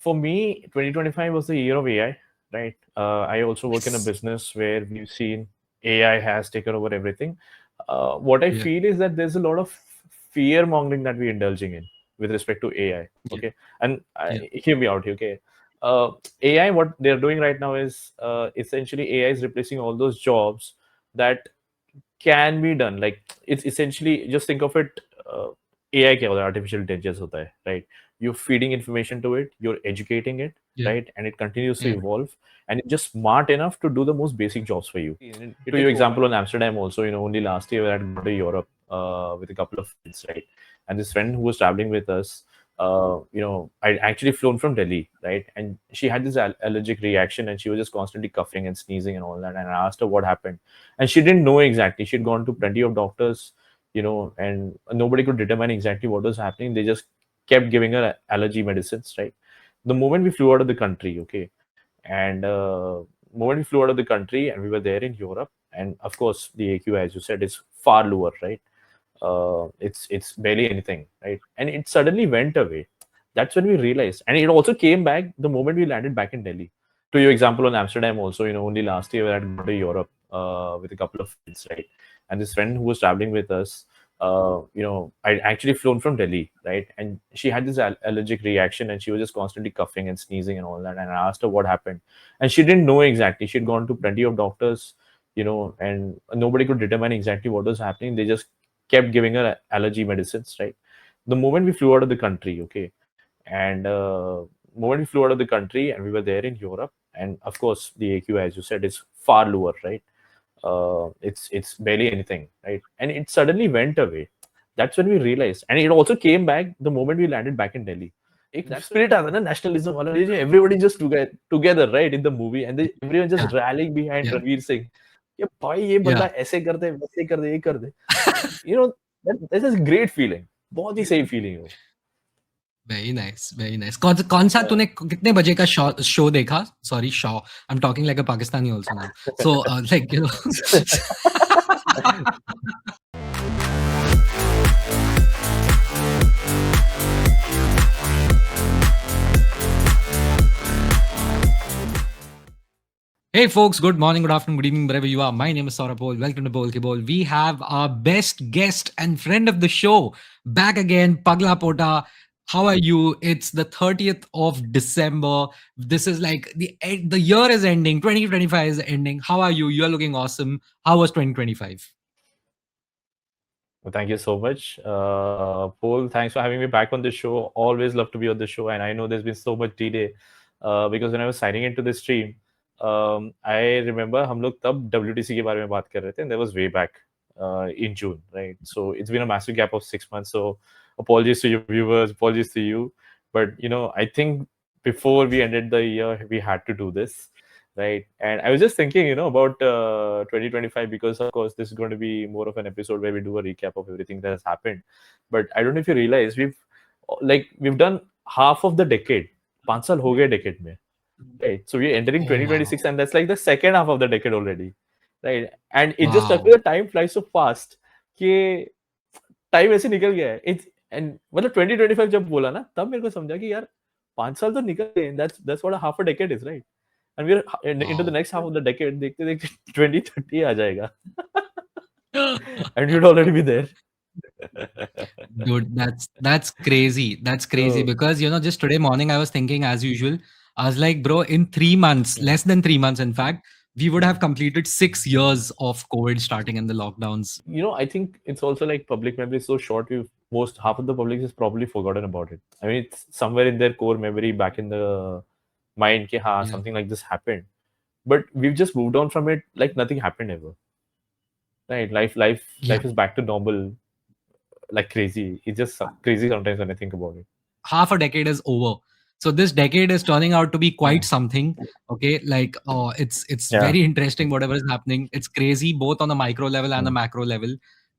For me, 2025 was the year of AI, right? I also work in a Yes. business where we've seen AI has taken over everything. What I Yeah. feel is that there's a lot of fear mongering that we're indulging in with respect to AI. Yeah. Okay, and Yeah. hear me out. Okay, AI, what they're doing right now is essentially AI is replacing all those jobs that can be done. Like it's essentially, just think of it. AI क्या होता है? Artificial intelligence होता है, right? You're feeding information to it, you're educating it, Yeah. right? And it continues to Yeah. evolve, and it's just smart enough to do the most basic jobs for you. To your example, on Amsterdam also, only last year I had gone to Europe with a couple of friends, right? And this friend who was traveling with us, I actually flown from Delhi, right? And she had this allergic reaction, and she was just constantly coughing and sneezing and all that. And I asked her what happened, and she didn't know exactly. She'd gone to plenty of doctors, and nobody could determine exactly what was happening. They just kept giving her allergy medicines, right? The moment we flew out of the country, okay, and moment we flew out of the country and we were there in Europe, and of course the AQ, as you said, is far lower, right? It's barely anything, right? And it suddenly went away. That's when we realized, and it also came back the moment we landed back in Delhi. To your example, on Amsterdam also, only last year I had gone to Europe with a couple of friends, right? And this friend who was traveling with us, I actually flown from Delhi, right? And she had this allergic reaction, and she was just constantly coughing and sneezing and all that. And I asked her what happened, and she didn't know exactly. She'd gone to plenty of doctors, and nobody could determine exactly what was happening. They just kept giving her allergy medicines, right? The moment we flew out of the country, okay, and moment we flew out of the country and we were there in Europe, and of course the AQ, as you said, is far lower, right? It's barely anything, right? And it suddenly went away. That's when we realized, and it also came back the moment we landed back in Delhi. एक spirit आता है ना nationalism वाला, everybody just together, right, in the movie, and everyone just Yeah. rallying behind Yeah. Ranveer Singh. ये भाई ये बंदा Yeah. ऐसे कर दे, वैसे कर दे, ये कर दे. you know that is a great feeling. बहुत ही सही feeling है वो. Very nice, very nice. कौन सा तूने कितने बजे का शो देखा? Sorry, show, I am talking like a Pakistani also now. So like Hey folks, good morning, good afternoon, good evening, wherever you are. My name is Saurabh Paul. Welcome to Bowl Ke Bowl. We have our best guest and friend of the show back again, Pagla Potta. How are you? It's the 30th of December. This is like the year is ending. 2025 is ending. How are you? You're looking awesome. How was 2025? Well, thank you so much, Paul. Thanks for having me back on the show. Always love to be on the show, and I know there's been so much delay because when I was signing into the stream, I remember हम लोग तब WTC के बारे में बात कर रहे थे, and that was way back in June, right? So it's been a massive gap of 6 months. So apologies to your viewers, apologies to you, but I think before we ended the year, we had to do this, right? And I was just thinking, about 2025, because of course this is going to be more of an episode where we do a recap of everything that has happened. But I don't know if you realize we've done half of the decade. 5 साल हो गए decade में, right? So we're entering Oh, wow. 2026, and that's like the second half of the decade already, right? And it just struck me Wow. the time flies so fast कि time ऐसे निकल गया है. It's and मतलब 2025 जब बोला ना, तब मेरे को समझा कि यार 5 साल तो निकल गए. That's what a half a decade is, right? And we're into the Wow. next half of the decade. देखते देखते 2030 आ जाएगा. And you'd already be there. Dude, that's crazy. That's crazy So, because just today morning I was thinking as usual. I was like, bro, in 3 months, less than 3 months, in fact, we would have completed 6 years of COVID starting and the lockdowns. I think it's also like public memory is so short. We've most half of the public has probably forgotten about it. I mean, it's somewhere in their core memory, back in the mind, कि हाँ, Yeah. something like this happened. But we've just moved on from it like nothing happened ever. Right? Yeah. Life is back to normal, like crazy. It's just crazy sometimes when I think about it. Half a decade is over. So this decade is turning out to be quite something. Okay, like it's Yeah. very interesting whatever is happening. It's crazy both on a micro level and a Mm. macro level.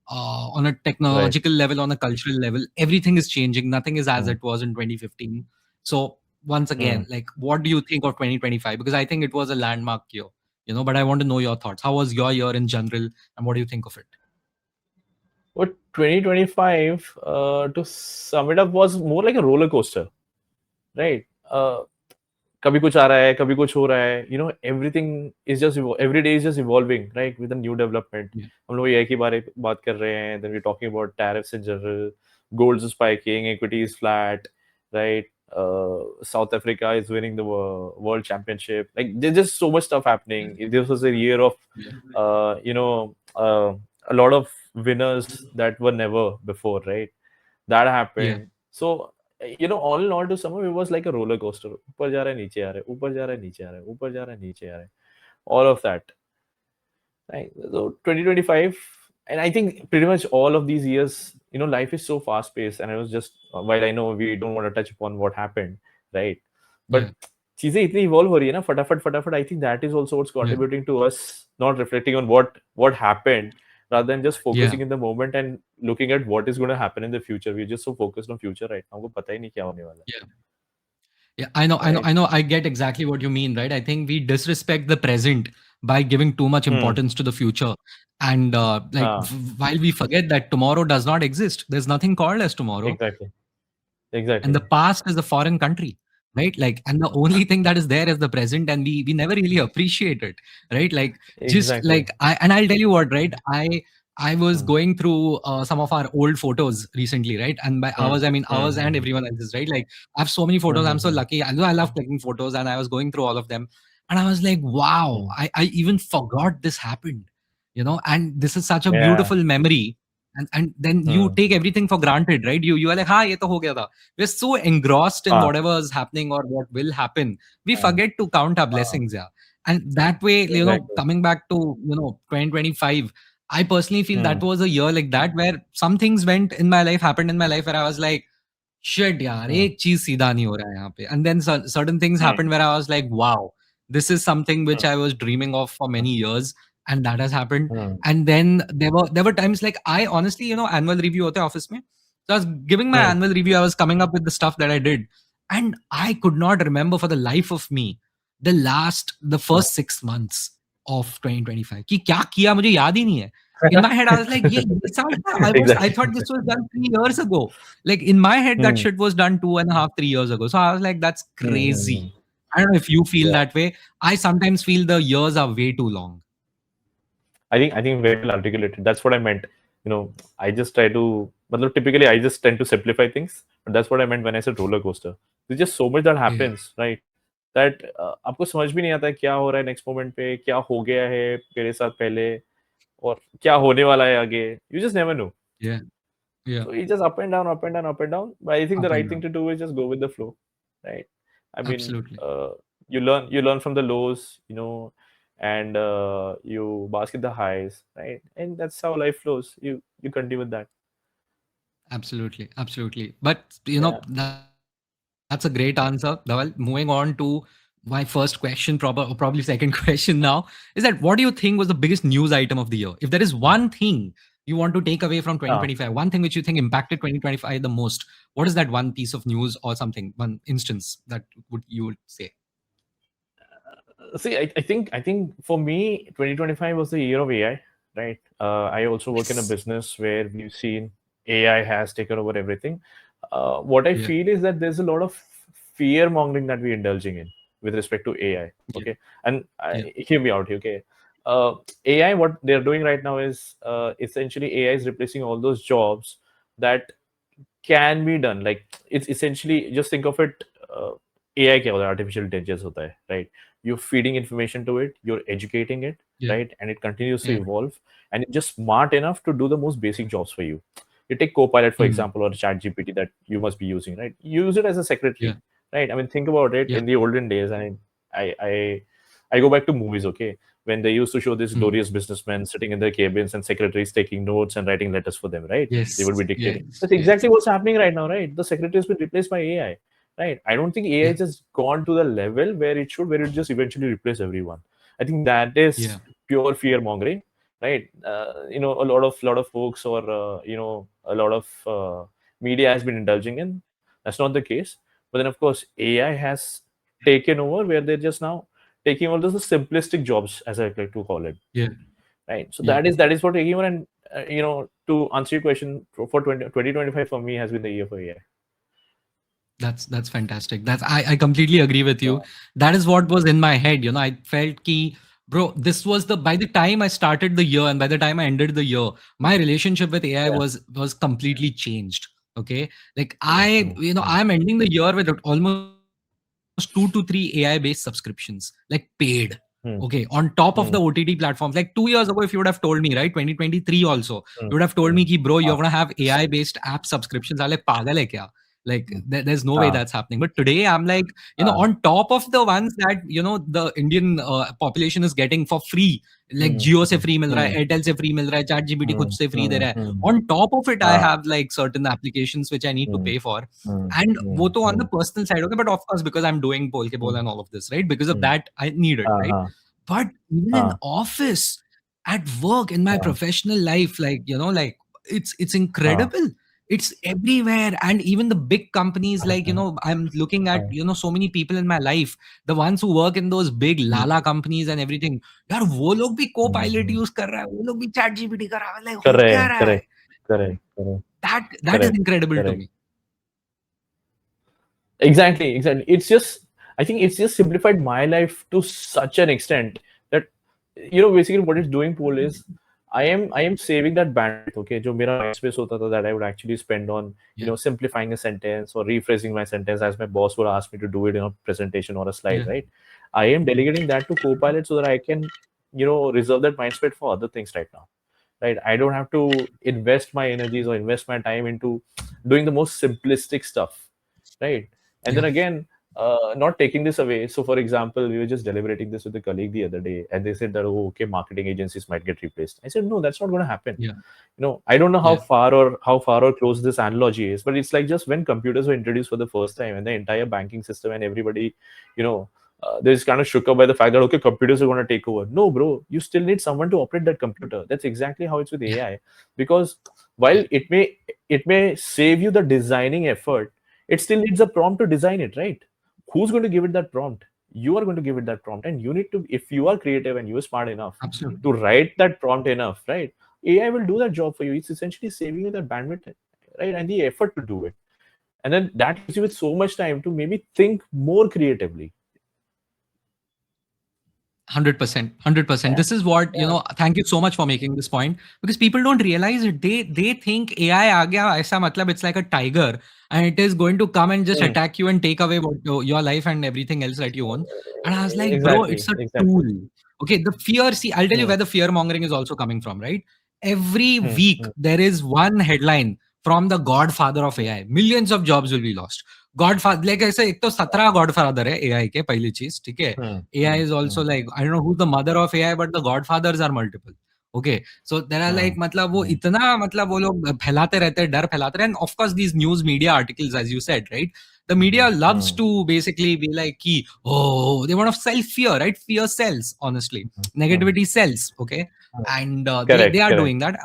On a Right. technological level, on a cultural level, everything is changing. Nothing is as Mm. it was in 2015. So once again, Mm. like, what do you think of 2025? Because I think it was a landmark year. But I want to know your thoughts. How was your year in general, and what do you think of it? But 2025, to sum it up, was more like a roller coaster, right? कभी कुछ आ रहा है, कभी कुछ हो रहा है, everything is just every day is just evolving, right, with new development. Yeah. हम लोग एआई के बारे में बात कर रहे हैं, then we talking about tariffs in general, gold spiking, equity is flat, right. South Africa is winning the world championship. Like there's just so much stuff happening. This was a year of, Yeah. uh, you know, uh, a lot of winners that were never before, right? That Yeah. happened. So, all in all, to someone, it was like a roller coaster. ऊपर जा रहा है, नीचे आ रहा है, ऊपर जा रहा है, नीचे आ रहा है, ऊपर जा रहा है, नीचे आ रहा है. All of that. Right. So 2025, and I think pretty much all of these years, life is so fast paced. And I was just, while I know we don't want to touch upon what happened, right? Yeah. But चीजें इतनी evolve हो रही है ना, फटाफट फटाफट. आई think that is also what's Yeah. contributing to us not reflecting on what happened, rather than just Yeah. focusing in the moment and looking at what is going to happen in the future. We're just so focused on future right now. हमको पता ही नहीं क्या होने वाला Yeah. Yeah, I know, I know, है, I know. I get exactly what you mean, right? I think we disrespect the present by giving too much right? importance to the future, and like हाँ, while we forget that tomorrow does not exist. There's nothing called as tomorrow, exactly, and the exactly, past is a foreign country, right? Like, and the only thing that is there is the present, and we never really appreciate it, right? Like, just exactly. like I'll tell you what, right? I was Hmm, going through some of our old photos recently, right? And by hmm, ours, I mean ours and hmm, everyone else's, right? Like, I have so many photos. I'm so hmm, lucky. I know I love clicking photos, and I was going through all of them, and I was like, wow, hmm. I even forgot this happened, and this is such a Yeah. beautiful memory. And then you Hmm. take everything for granted, right? You are like, ha, ye to ho gaya tha. We're so engrossed in Ah, whatever is happening or what will happen, we ah, forget to count our ah, blessings. Yeah. And that way, exactly. coming back to 2025, I personally feel that Hmm, was a year like that where some things happened in my life, where I was like, shit यार hmm, एक चीज सीधा नहीं हो रहा है यहाँ पे. And then certain things hmm, happened where I was like, wow, this is something which hmm, I was dreaming of for many years, and that has happened. hmm, And then there were times, like, I honestly, annual review होते office में, so I was giving my hmm, annual review, I was coming up with the stuff that I did, and I could not remember for the life of me the hmm. first 6 months of 2025 कि क्या किया मुझे याद ही नहीं है. In my head I was like, ये साल था. I Exactly. thought this was done 3 years ago. Like, in my head, that Hmm, shit was done 2.5, 3 years ago. So I was like, that's hmm, hmm, crazy. hmm. I don't know if you feel Yeah. that way. I sometimes feel the years are way too long. I think very well articulated. That's what I meant. I just try to, but typically I just tend to simplify things. But that's what I meant when I said roller coaster. There's just so much that Yeah, happens, right? That आपको समझ भी नहीं आता है क्या हो रहा है नेक्स्ट मोमेंट पे, क्या हो गया है मेरे साथ पहले, और क्या होने वाला है आगे. You just never know. yeah, yeah. So he just up and down, up and down, up and down. But I think the Up and right thing down. to do is just go with the flow, right? I mean, Absolutely. you learn from the lows, and you bask in the highs, right? And that's how life flows. You continue with that. Absolutely. Absolutely. But, Yeah. that's a great answer, Dhaval. Moving on to my first question, probably second question now, is that what do you think was the biggest news item of the year? If there is one thing you want to take away from Ah, 2025, one thing which you think impacted 2025 the most, what is that one piece of news or something, one instance that you would say? See, I think for me, 2025 was the year of AI, right? I also work in a Yes. business where we've seen AI has taken over everything. What I Yeah. feel is that there's a lot of fear mongering that we're indulging in with respect to AI. Yeah. Okay, and Yeah. hear me out. Okay, AI, what they're doing right now is essentially AI is replacing all those jobs that can be done. Like it's essentially, just think of it. AI क्या होता है, artificial intelligence होता है, right? You're feeding information to it, you're educating it, Yeah. right? And it continues to Yeah. evolve, and it's just smart enough to do the most basic jobs for you. You take Copilot, for Mm. example, or ChatGPT that you must be using, right? Use it as a secretary, Yeah. right? I mean, think about it. Yeah. In the olden days, I go back to movies, okay, when they used to show these Mm. glorious businessmen sitting in their cabins and secretaries taking notes and writing letters for them, right? They would Yes. be dictating. Yes. That's Yes. exactly what's happening right now, right? The secretary has been replaced by AI, right? I don't think AI Yeah. has just gone to the level where it should, where it just eventually replace everyone. I think that is Yeah. pure fear mongering, right? A lot of folks, or a lot of media has been indulging in. That's not the case. But then, of course, AI has taken over, where they're just now taking all those simplistic jobs, as I like to call it, Yeah. right? So Yeah. that is what taking over. And to answer your question, for 2025 for me has been the year for AI. That's fantastic. I completely agree with Yeah. you. That is what was in my head. I felt ki, bro, this was the by the time I started the year and by the time I ended the year, my relationship with AI Yeah. was completely changed. Okay. Like Mm, mm, mm, I'm ending the year with almost 2 to 3 AI based subscriptions, like paid. Okay. On mm, top of the OTT mm, platforms. Like 2 years ago, if you would have told me, right? 2023 also, you would mm, have told me ki, mm. bro, you're gonna Ah, have AI based app subscriptions. I'm like, pagal hai kya? Like mm, there's no way ah, that's happening. But today I'm like, ah, on top of the ones that the Indian population is getting for free, like mm, Jio se mm, free mil raha mm, hai, Airtel se free mil raha hai, chat gpt mm, khud se free de mm, raha hai. mm, On top of it I ah, have like certain applications which I need to mm, pay for. mm, And mm, wo to on the mm, personal side, okay, but of course because I'm doing Polkeball mm, and all of this, right, because of mm, that I need it, ah, right? ah, But even in ah, office, at work, in my ah, professional life, like like it's ah, incredible. It's everywhere. And even the big companies, like ah, I'm looking at ah, so many people in my life, the ones who work in those big mm, lala companies and everything. यार वो लोग भी mm, co-pilot mm. Use कर रहा है, वो लोग भी chat gpt कर रहा है, like हो क्या Correct, रहा है? correct, correct, correct, That is correct, incredible to correct. me. Exactly, exactly. It's just, I think it's just simplified my life to such an extent that, basically what it's doing, Paul, is I am saving that bandwidth, okay, जो मेरा mind space होता था, that I would actually spend on, Yeah, simplifying a sentence or rephrasing my sentence as my boss would ask me to do it in a presentation or a slide, yeah, right? I am delegating that to Copilot so that I can, reserve that mind space for other things right now, right? I don't have to invest my energies or invest my time into doing the most simplistic stuff, right? And then yeah, again, not taking this away. So, for example, we were just deliberating this with a colleague the other day, and they said that, oh, okay, marketing agencies might get replaced. I said, no, that's not going to happen. yeah, I don't know how yeah, far or close this analogy is, but it's like just when computers were introduced for the first time and the entire banking system and everybody, you know, they're just kind of shook up by the fact that, okay, computers are going to take over. No, bro, you still need someone to operate that computer. That's exactly how it's with yeah, AI, because yeah. while it may save you the designing effort, it still needs a prompt to design it, right? Who's going to give it that prompt? You are going to give it that prompt, and you need to, if you are creative and you're smart enough to Absolutely. write that prompt enough, right? AI will do that job for you. It's essentially saving you the bandwidth, right, and the effort to do it. And then that leaves you with so much time to maybe think more creatively. 100%, 100%. Yeah, This is what, yeah. thank you so much for making this point, because people don't realize it. They think AI aa gaya, aisa matlab it's like a tiger and it is going to come and just Mm, attack you and take away your life and everything else that you own. And I was like, bro, exactly, it's a exactly. tool. Okay, the fear, see, I'll tell you Mm, where the fear mongering is also coming from, right? Every mm, week mm, there is one headline from the godfather of AI. Millions of jobs will be lost. Godfather, like ऐसे एक तो 17 godfather है AI के, पहली चीज, ठीक है. mm, AI mm, is also mm, like, I don't know who's the mother of AI, but the godfathers are multiple. Okay, so there are like, mm, मतलब वो mm, इतना, मतलब वो लोग फैलाते रहते हैं, डर फैलाते रहते हैं. And of course these news media articles, as you said, right, the media mm, loves mm, to basically be like ki, oh, they want to sell fear, right? Fear sells, honestly. mm, Negativity sells. Okay, mm. and they Correct, are correct. doing that.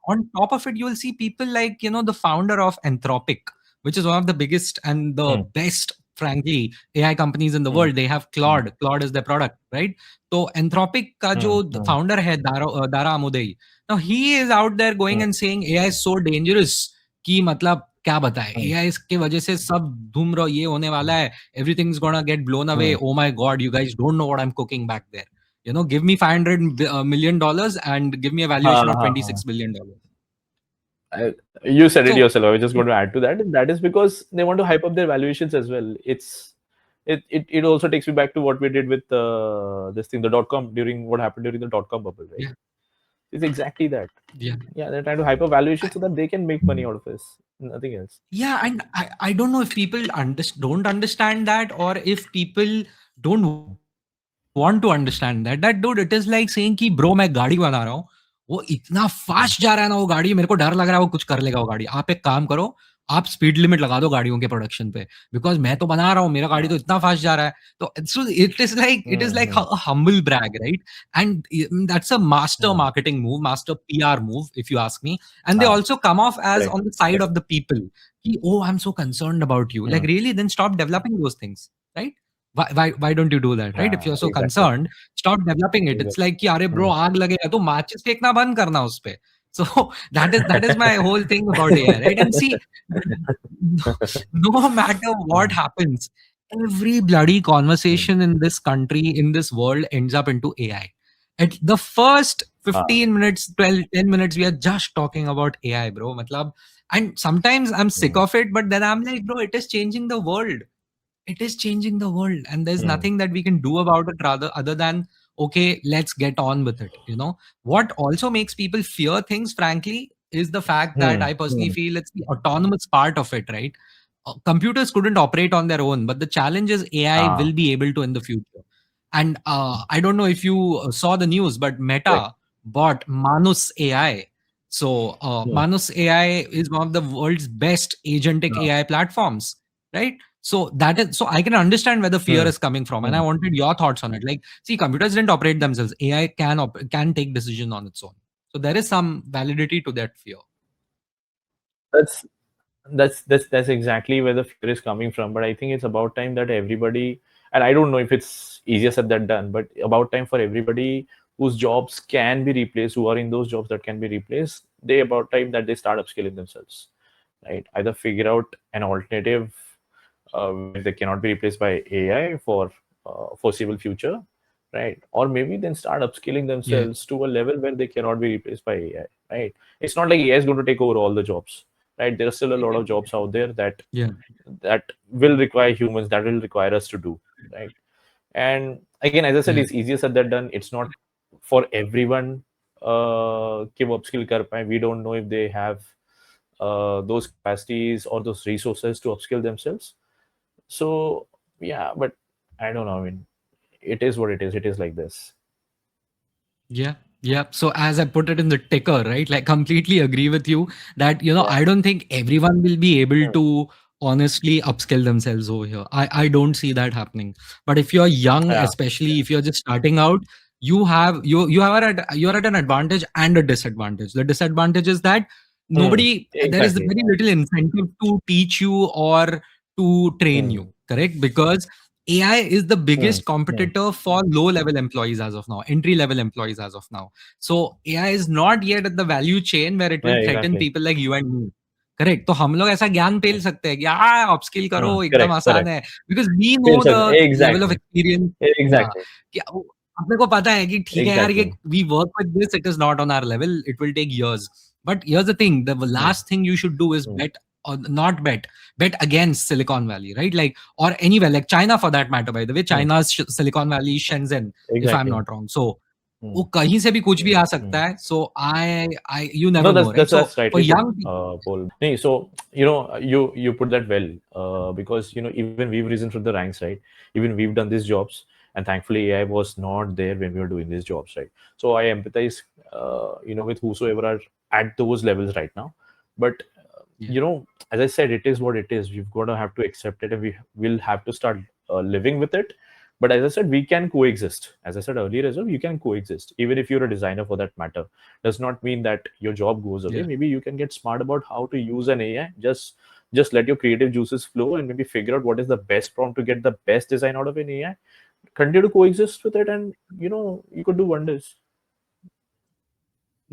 On top of it, you will see people like, the founder of Anthropic, which is one of the biggest and the Mm, best, frankly, AI companies in the mm, world. They have mm, Claude is their product, right? So Anthropic ka mm, jo mm, founder hai, Dara Amodei, now he is out there going mm, and saying AI is so dangerous कि मतलब क्या बताए, mm. AI की वजह से सब धूम रहो, ये होने वाला है, everything is gonna get blown away. Mm. Oh my god, you guys don't know what I'm cooking back there. Give me $500 million and give me a Ha, valuation of ha, ha. $26 billion. You said it So yourself. I was just going to add to that. And that is because they want to hype up their valuations as well. It also takes me back to what we did with this thing, the dot com, during what happened during the dot com bubble, right? yeah, It's exactly that. yeah. Yeah, they're trying to hype up valuations so that they can make money out of this. Nothing else. Yeah, and I don't know if people don't understand that, or if people don't want to understand that. That dude, it is like saying कि bro मैं गाड़ी बना रहा हूँ, वो इतना fast जा रहा है ना वो गाड़ी, मेरे को डर लग रहा है वो कुछ कर लेगा वो गाड़ी. आप एक काम करो, आप स्पीड लिमिट लगा दो गाड़ियों के प्रोडक्शन पे, बिकॉज मैं तो बना रहा हूँ, मेरा गाड़ी तो इतना फास्ट जा रहा है. तो so it is like a Mm-hmm. humble brag, right? And that's a master Mm. marketing move, master PR move, if you ask me. And they Ah, also come off as correct, on the side correct. of the people. Oh, I'm so concerned about you. Like, Mm. really? Then stop developing those things, right? Why don't you do that, right? If Ah, you're so exactly. concerned, stop developing it. It's Exactly. like कि अरे bro Mm. आग लगेगा तो माचिस फेंकना बंद करना उस पे. So that is my whole thing about AI, right? And see, no matter what happens, every bloody Hmm. conversation in this country, in this world, ends up into AI. At the first Ah. 15 minutes, 12, 10 minutes, we are just talking about AI, bro. Matlab, and sometimes I'm sick Hmm. of it, but then I'm like, bro, it is changing the world. It is changing the world, and there's Hmm. nothing that we can do about it rather other than, okay, let's get on with it. What also makes people fear things, frankly, is the fact that Hmm. I personally Hmm. feel it's the autonomous part of it, right? Computers couldn't operate on their own, but the challenge is AI Ah. will be able to in the future. And I don't know if you saw the news, but Correct. Meta bought Manus AI. So Hmm. Manus AI is one of the world's best agentic Ah. AI platforms, right? So that is, so I can understand where the fear Hmm. is coming from, and Hmm. I wanted your thoughts on it. Like, see, computers didn't operate themselves. AI can take decision on its own. So there is some validity to that fear. That's that's exactly where the fear is coming from. But I think it's about time that everybody, and I don't know if it's easier said than done, but about time for everybody whose jobs can be replaced, who are in those jobs that can be replaced, they about time that they start upskilling themselves, right? Either figure out an alternative where they cannot be replaced by AI for foreseeable future, right? Or maybe then start upskilling Yeah, themselves to a level where they cannot be replaced by AI, right? It's not like AI is going to take over all the jobs, right? There are still a lot of jobs out there yeah, that will require humans, that will require us to do, right? And again, as I said, yeah. it's easier said than done. It's not for everyone. कि वो upskill कर पाए. We don't know if they have those capacities or those resources to upskill themselves. So yeah, but I don't know. I mean, it is what it is. It is like this. Yeah, yeah. So as I put it in the ticker, right? Like completely agree with you that Yeah. I don't think everyone will be able Hmm. to honestly upskill themselves over here. I don't see that happening. But if you're young, Yeah. especially if you're just starting out, you're at an advantage and a disadvantage. The disadvantage is that Hmm. nobody there is Exactly. very little incentive to teach you or to train Hmm. you, correct? Because AI is the Hmm. biggest Hmm. competitor for low level employees as of now, entry level employees as of now. So AI is not yet at the value chain where it Yeah. will threaten Exactly. people like you and me. Correct तो हम लोग ऐसा ज्ञान पेल सकते हैं कि upskill करो Hmm. एकदम Correct. आसान Correct. है because we know Feels the like- level of exactly. Experience या Exactly. कि अपने को पता है कि ठीक है यार ये Exactly. We work with this it is not on our level it will take years but here's the thing the Hmm. last thing you should do is Hmm. bet or not bet against Silicon Valley, right? Like, or anywhere like China for that matter. By the way, Hmm. China's Silicon Valley, Shenzhen, if I'm Exactly. not wrong. So Hmm. वो कहीं से भी कुछ भी आ Hmm. सकता है. So I you No, never know, right? So that's for rightly put, young people, Paul. Nee, so you put that well, because even we've risen through the ranks, right? Even we've done these jobs, and thankfully AI was not there when we were doing these jobs, right? So I empathize, with whosoever are at those levels right now. But yeah, as I said, it is what it is. We've got to have to accept it, and we will have to start living with it. But as I said, we can coexist. As I said earlier as well, you can coexist, even if you're a designer for that matter. Does not mean that your job goes away. yeah. Maybe you can get smart about how to use an AI. Just let your creative juices flow and maybe figure out what is the best prompt to get the best design out of an AI. Continue to coexist with it, and you could do wonders.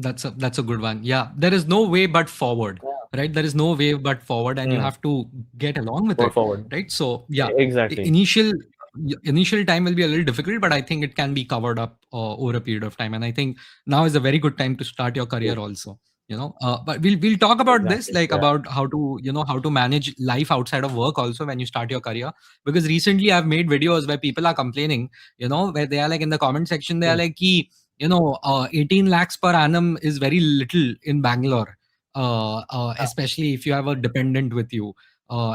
That's a good one. Yeah, there is no way but forward, Yeah. right? There is no way but forward, and you Hmm. have to get along with Go it, forward. right? So yeah, Exactly. initial time will be a little difficult, but I think it can be covered up over a period of time. And I think now is a very good time to start your career True. also. But we'll talk about this, Exactly. like Yeah. about how to manage life outside of work also when you start your career. Because recently I've made videos where people are complaining, where they are like in the comment section, they are Hmm. like, "Ki, 18 lakhs per annum is very little in Bangalore, Yeah. especially if you have a dependent with you.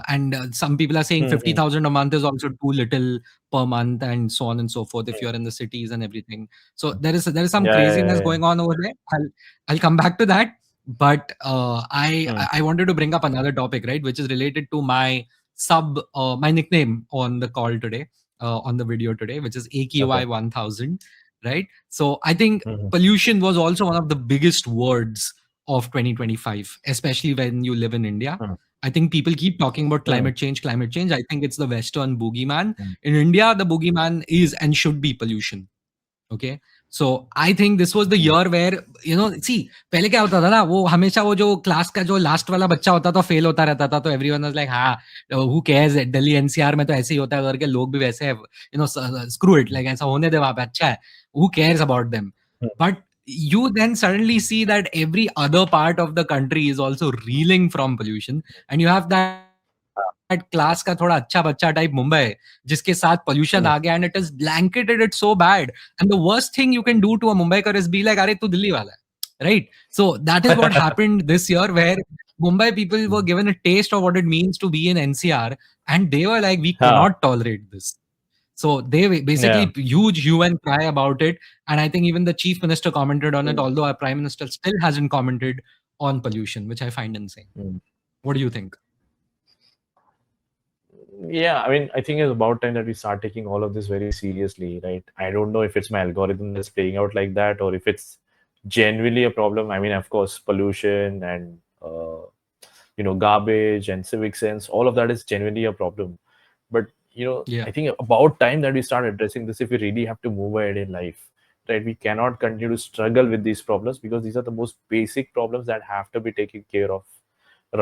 And some people are saying Hmm. Hmm. 50,000 a month is also too little per month, and so on and so forth. If you're in the cities and everything, so there is some Yeah. Yeah. craziness Yeah. Yeah. going on over there. I'll come back to that, but I Hmm. I wanted to bring up another topic, right, which is related to my nickname on the call today, on the video today, which is Okay. AQI 1000, right? So I think Hmm. pollution was also one of the biggest words of 2025, especially when you live in India. Hmm. I think people keep talking about Hmm. climate change, climate change. I think it's the Western boogeyman. Hmm. In India, the boogeyman is and should be pollution. Okay. So I think this was the year where, see, पहले क्या होता था ना, वो हमेशा वो जो class का जो लास्ट वाला बच्चा होता था फेल होता रहता था, तो एवरीवन वाज लाइक हाँ, हु केयर्स, दिल्ली एनसीआर में तो ऐसे ही होता है करके लोग भी वैसे हैं, स्क्रू इट, लाइक ऐसा होने दे वहां पे, अच्छा है, who cares about them. But you then suddenly see that every other part of the country is also reeling from pollution, and you have that class का थोड़ा अच्छा बच्चा टाइप मुंबई जिसके साथ pollution आ गया, and it is blanketed it so bad, and the worst thing you can do to a Mumbaikar is be like, अरे तू दिल्ली वाला है, right? So that is what happened this year, where Mumbai people were given a taste of what it means to be in NCR, and they were like, we Huh. cannot tolerate this. So they Yeah. basically huge hue and cry about it, and I think even the chief minister commented on it. Mm. Although our prime minister still hasn't commented on pollution, which I find insane. Mm. What do you think? Yeah, I mean, I think it's about time that we start taking all of this very seriously, right? I don't know if it's my algorithm that's playing out like that or if it's genuinely a problem. I mean, of course, pollution and garbage and civic sense, all of that is genuinely a problem. But Yeah, I think about time that we start addressing this if we really have to move ahead in life, right? We cannot continue to struggle with these problems because these are the most basic problems that have to be taken care of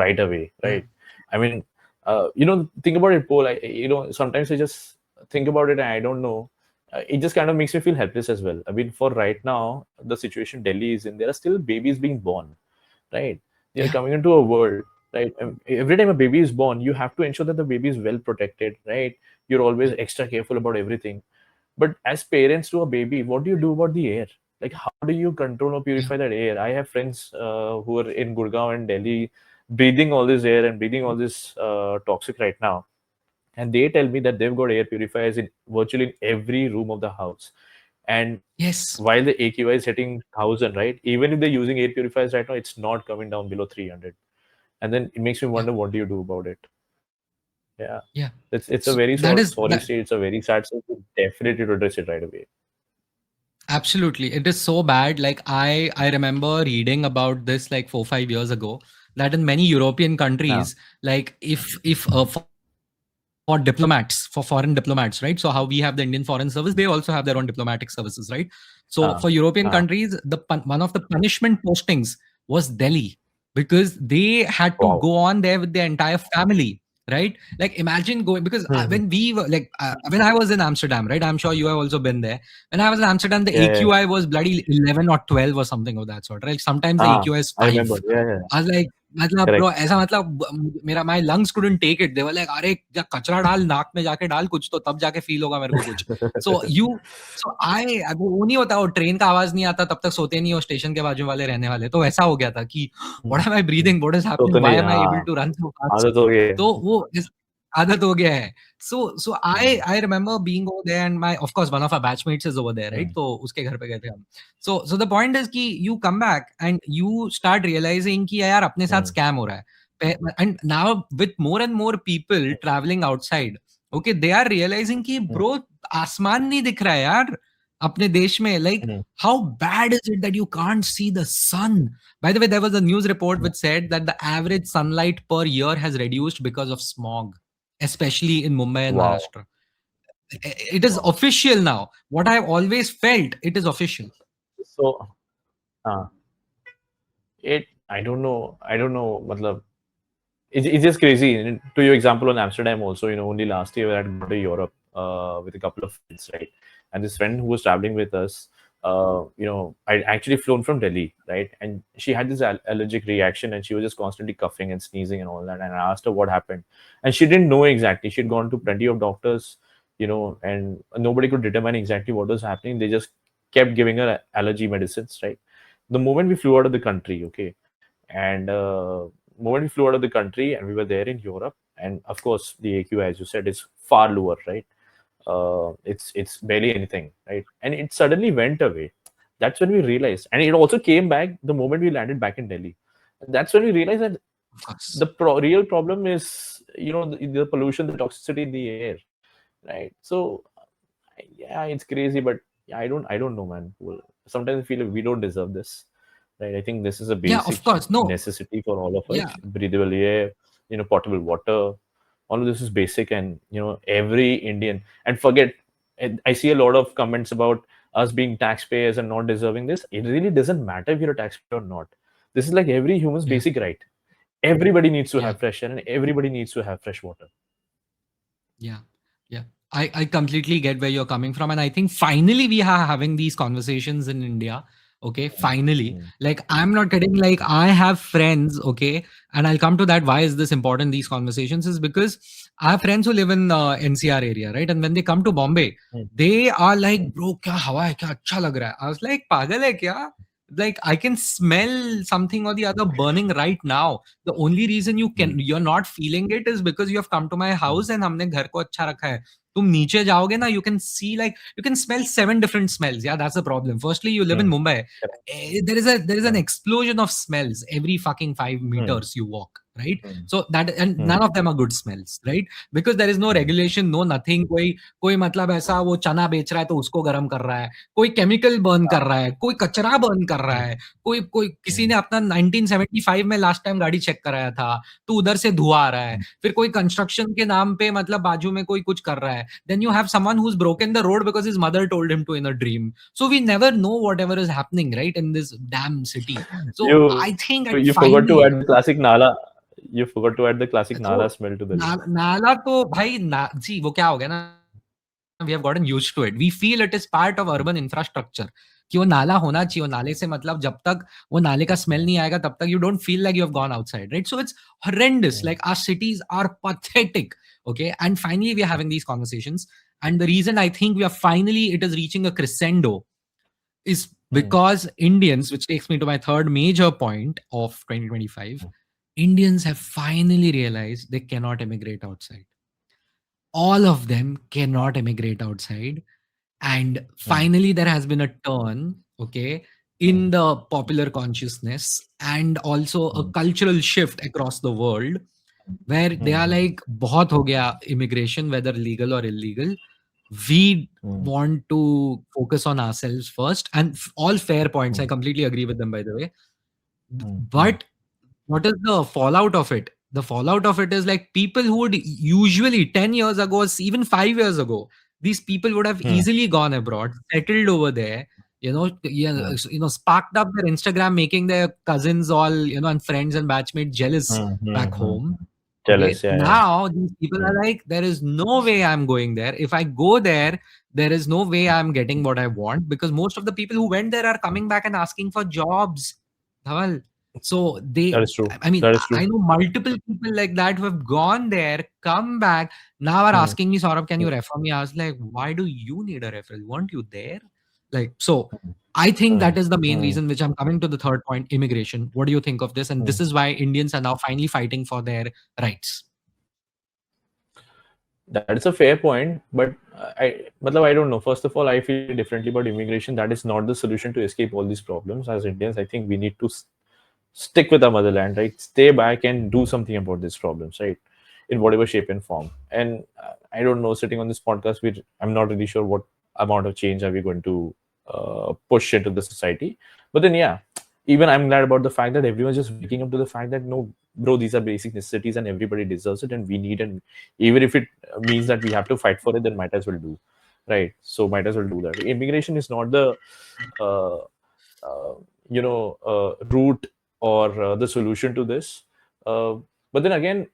right away, yeah, right? I mean, think about it, Paul. Sometimes I just think about it and I don't know. It just kind of makes me feel helpless as well. I mean, for right now, the situation Delhi is in, there are still babies being born, right? They are yeah, coming into a world, right? And every time a baby is born, you have to ensure that the baby is well protected, right? You're always extra careful about everything. But as parents to a baby, what do you do about the air? Like, how do you control or yeah, purify that air? I have friends who are in Gurgaon and Delhi breathing all this air and breathing all this toxic right now. And they tell me that they've got air purifiers in virtually in every room of the house. And yes, while the AQI is hitting 1,000, right? Even if they're using air purifiers right now, it's not coming down below 300. And then it makes me yeah, wonder, what do you do about it? Yeah. yeah. It's a So very that is sorry that. state. It's a very sad state. We definitely to address it right away. Absolutely. It is so bad. Like I remember reading about this like 4 5 years ago, that in many European Yeah. countries, like if for diplomats, for foreign diplomats, right? So how we have the Indian Foreign Service, they also have their own diplomatic services, right? So for European Uh, countries, uh, one of the punishment postings was Delhi, because they had to wow. go on there with their entire family, right? Like imagine going, because Mhm. when we were like when I was in Amsterdam, right? I'm sure you have also been there. When I was in Amsterdam, the Yeah, yeah. AQI was bloody 11 or 12 or something of that sort, right? Sometimes the AQI is I remember. 5. Yeah, yeah. I was like, मतलब bro Correct. ऐसा, मतलब मेरा my lungs couldn't take it. They were like, अरे जा कचरा डाल नाक में, जाके डाल कुछ, तो तब जाके फील होगा मेरे को कुछ. So you, so I वो नहीं होता, वो ट्रेन का आवाज नहीं आता तब तक सोते नहीं हो स्टेशन के बाजू वाले रहने वाले, तो ऐसा हो गया था कि what am I breathing, what is तो happening, why नहीं, am I able हाँ, to run so fast. आदत हो गई है. तो वो आदत हो गया है. So Hmm. I remember being over there, and my, of course, one of our batchmates is over there, right? Hmm. तो उसके घर पे गए थे हम. So the point is कि you come back and you start realizing कि यार अपने साथ Hmm. scam हो रहा है. And now with more and more people traveling outside, okay, they are realizing कि Hmm. bro आसमान नहीं दिख रहा है यार अपने देश में. Like Hmm. how bad is it that you can't see the sun? By the way, there was a news report which said that the average sunlight per year has reduced because of smog, especially in Mumbai and Wow. Maharashtra. It is Wow. official now. What I've always felt, it is official. So, uh, I don't know. I don't know. Matlab, it's just crazy. And to your example on Amsterdam also, only last year I had gone to Europe with a couple of friends, right? And this friend who was traveling with us, I actually flown from Delhi, right? And she had this allergic reaction and she was just constantly coughing and sneezing and all that. And I asked her what happened. And she didn't know exactly. She'd gone to plenty of doctors, and nobody could determine exactly what was happening. They just kept giving her allergy medicines, right? The moment we flew out of the country, okay, and moment we flew out of the country and we were there in Europe, and of course the AQ, as you said, is far lower, right? It's barely anything, right? And it suddenly went away. That's when we realized, and it also came back the moment we landed back in Delhi. And that's when we realized that Of course. the real problem is, the pollution, the toxicity in the air, right? So yeah, it's crazy, but yeah, I don't know, man. Well, sometimes I feel like we don't deserve this, right? I think this is a Yeah, of basic course. No. necessity for all of Yeah. us. Breathable air, potable water, all of this is basic, and every Indian, and forget, I see a lot of comments about us being taxpayers and not deserving this. It really doesn't matter if you're a taxpayer or not. This is like every human's Yeah. basic right. Everybody needs to Yeah. have fresh air and everybody needs to have fresh water. Yeah. Yeah. I completely get where you're coming from. And I think finally we are having these conversations in India. Okay. Finally. Mm, Like, I'm not kidding. Like, I have friends. Okay. And I'll come to that. Why is this important? These conversations is because I have friends who live in NCR area, right? And when they come to Bombay, mm, they are like, bro, kya hawa hai? Kya acha lag raha hai? I was like, pagal hai kya? Like, I can smell something or the other burning right now. The only reason mm, you're not feeling it is because you have come to my mm, house and हमने घर को अच्छा रखा है. तुम नीचे जाओगे ना, you can see, like, you can smell 7 different smells. Yeah, that's the problem. Firstly, you live in mm, Mumbai. correct. There is an Mm, explosion of smells every fucking 5 mm, meters you walk, right? mm, So that, and mm, none of them are good smells, right? Because there is no mm, regulation, no nothing. कोई मतलब ऐसा वो चना बेच रहा है तो उसको गर्म कर रहा है, कोई केमिकल बर्न कर रहा है, कोई कचरा बर्न कर रहा mm, है, कोई कोई किसी mm, ने अपना 1975 में लास्ट टाइम गाड़ी चेक कराया था, तो उधर से धुआं आ रहा है. mm. फिर कोई कंस्ट्रक्शन के नाम पे मतलब बाजू में कोई कुछ कर रहा है. Then you have someone who is broken the road because his mother told him to in a dream. So we never know whatever is happening right in this damn city. So I think You at you forgot to finally, add the classic Nala. You forgot to add the classic तो Nala smell to the list. नाला तो भाई ना जी, वो क्या हो गया ना, we have gotten used to it. We feel it is part of urban infrastructure कि वो नाला होना चाहिए. वो नाले से मतलब जब तक वो नाले का स्मेल नहीं आएगा तब तक you don't feel like you have gone outside, right? So it's horrendous. Mm, Like, our cities are pathetic. Okay, and finally we are having these conversations, and the reason I think we are finally, it is reaching a crescendo, is mm, because Indians, which takes me to my third major point of 2025, Indians have finally realized they cannot immigrate outside. All of them cannot immigrate outside. And mm, finally there has been a turn, okay, mm, in the popular consciousness and also a mm, cultural shift across the world, where they are mm, like, बहुत हो गया immigration, whether legal or illegal. We mm, want to focus on ourselves first, and all fair points. I mm, completely agree with them, by the way. mm, mm, But what is the fallout of it? The fallout of it is like, people who would usually 10 years ago, even 5 years ago, these people would have mm, easily gone abroad, settled over there, yeah, mm, sparked up their Instagram, making their cousins all, and friends and batchmates jealous mm, back mm, mm. home. Okay, Jealous, yeah, yeah. now these people Mm, are like, there is no way I'm going there. If I go there, there is no way I'm getting what I want, because most of the people who went there are coming back and asking for jobs. Dhawal. So that they, is true. I mean, That is I true. know multiple people like that who have gone there, come back, now are Mm, asking me, Saurabh, can you mm, refer me? I was like, why do you need a referral? Weren't you there? Like, so mm, I think that mm, is the main mm, reason, which I'm coming to the third point, immigration. What do you think of this? And this mm. is why Indians are now finally fighting for their rights. That is a fair point, but I don't know. First of all, I feel differently about immigration. That is not the solution to escape all these problems. As Indians, I think we need to stick with our motherland, right? Stay back and do something about these problems, right? In whatever shape and form. And I don't know, sitting on this podcast, I'm not really sure what amount of change are we going to push into the society. But then, yeah, even I'm glad about the fact that everyone's just waking up to the fact that no, bro, these are basic necessities and everybody deserves it, and we need, and even if it means that we have to fight for it, then might as well do, right? So might as well do that. Immigration is not the uh, route or the solution to this. Uh, but then again,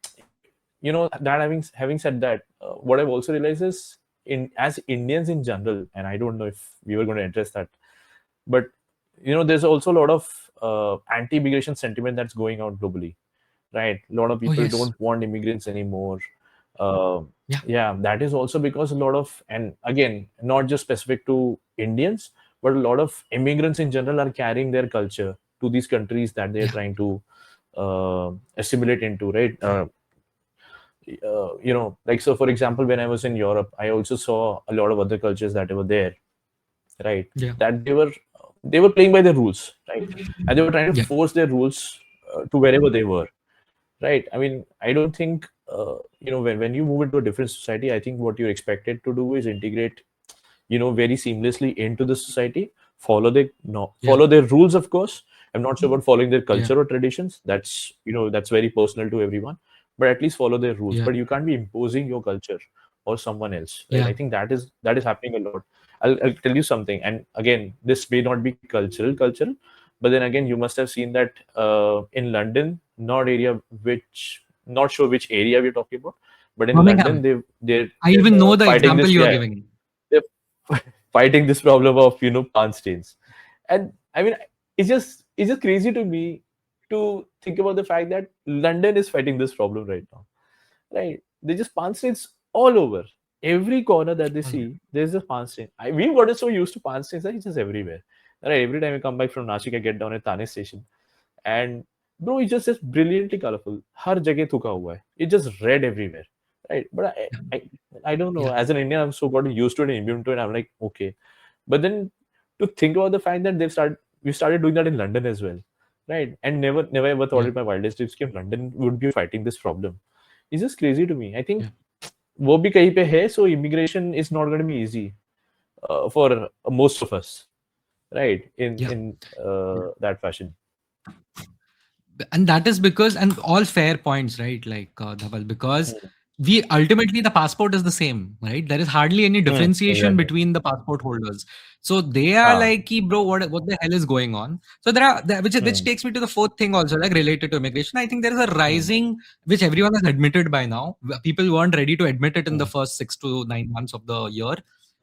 that having said that, what I've also realized is, in as Indians in general, and I don't know if we were going to address that, but there's also a lot of anti-immigration sentiment that's going out globally, right? A lot of Oh, people yes. don't want immigrants anymore. uh, Yeah. yeah, that is also because a lot of, and again, not just specific to Indians, but a lot of immigrants in general are carrying their culture to these countries that they're Yeah. trying to assimilate into, right? Like, so for example, when I was in Europe, I also saw a lot of other cultures that were there, right? Yeah. That they were playing by the rules, right? And they were trying to Yeah. force their rules to wherever they were, right? I mean, I don't think when you move into a different society, I think what you're expected to do is integrate, very seamlessly into the society, follow their no Yeah. follow their rules, of course. I'm not sure about following their Yeah. culture or traditions. That's very personal to everyone, but at least follow their rules. Yeah. But you can't be imposing your culture or someone else, right? Yeah. I think that is happening a lot. I'll tell you something, and again, this may not be cultural, but then again, you must have seen that in London, not area which, not sure which area we're talking about, but in London, Birmingham. I even know they're the fighting example this, you are yeah, giving. they're fighting this problem of palm stains. And I mean, it's just crazy to me to think about the fact that London is fighting this problem right now, right? They just palm stains all over. Every corner that they All right. see, there's a palm stain. We've gotten so used to palm stains that it's just everywhere. Right? Every time I come back from Nashik, I get down at Thane station, and bro, it's just brilliantly colorful. हर जगह थुका हुआ है. It's just red everywhere, right? But I don't know. Yeah. As an Indian, I'm so got used to it and immune to it. I'm like, okay. But then to think about the fact that we started doing that in London as well, right? And never ever thought Yeah. in my wildest dreams that London would be fighting this problem. It's just crazy to me. I think Yeah. वो भी कहीं पे है, so immigration is not going to be easy for most of us, right? In Yeah. that fashion. And that is because, and all fair points, right? Like Dhaval, because we ultimately the passport is the same, right? There is hardly any differentiation Exactly. between the passport holders. So they are Ah. like, "Ki, bro, what the hell is going on?" So which takes me to the fourth thing also, like related to immigration. I think there is a rising, which everyone has admitted by now. People weren't ready to admit it in the first 6 to 9 months of the year,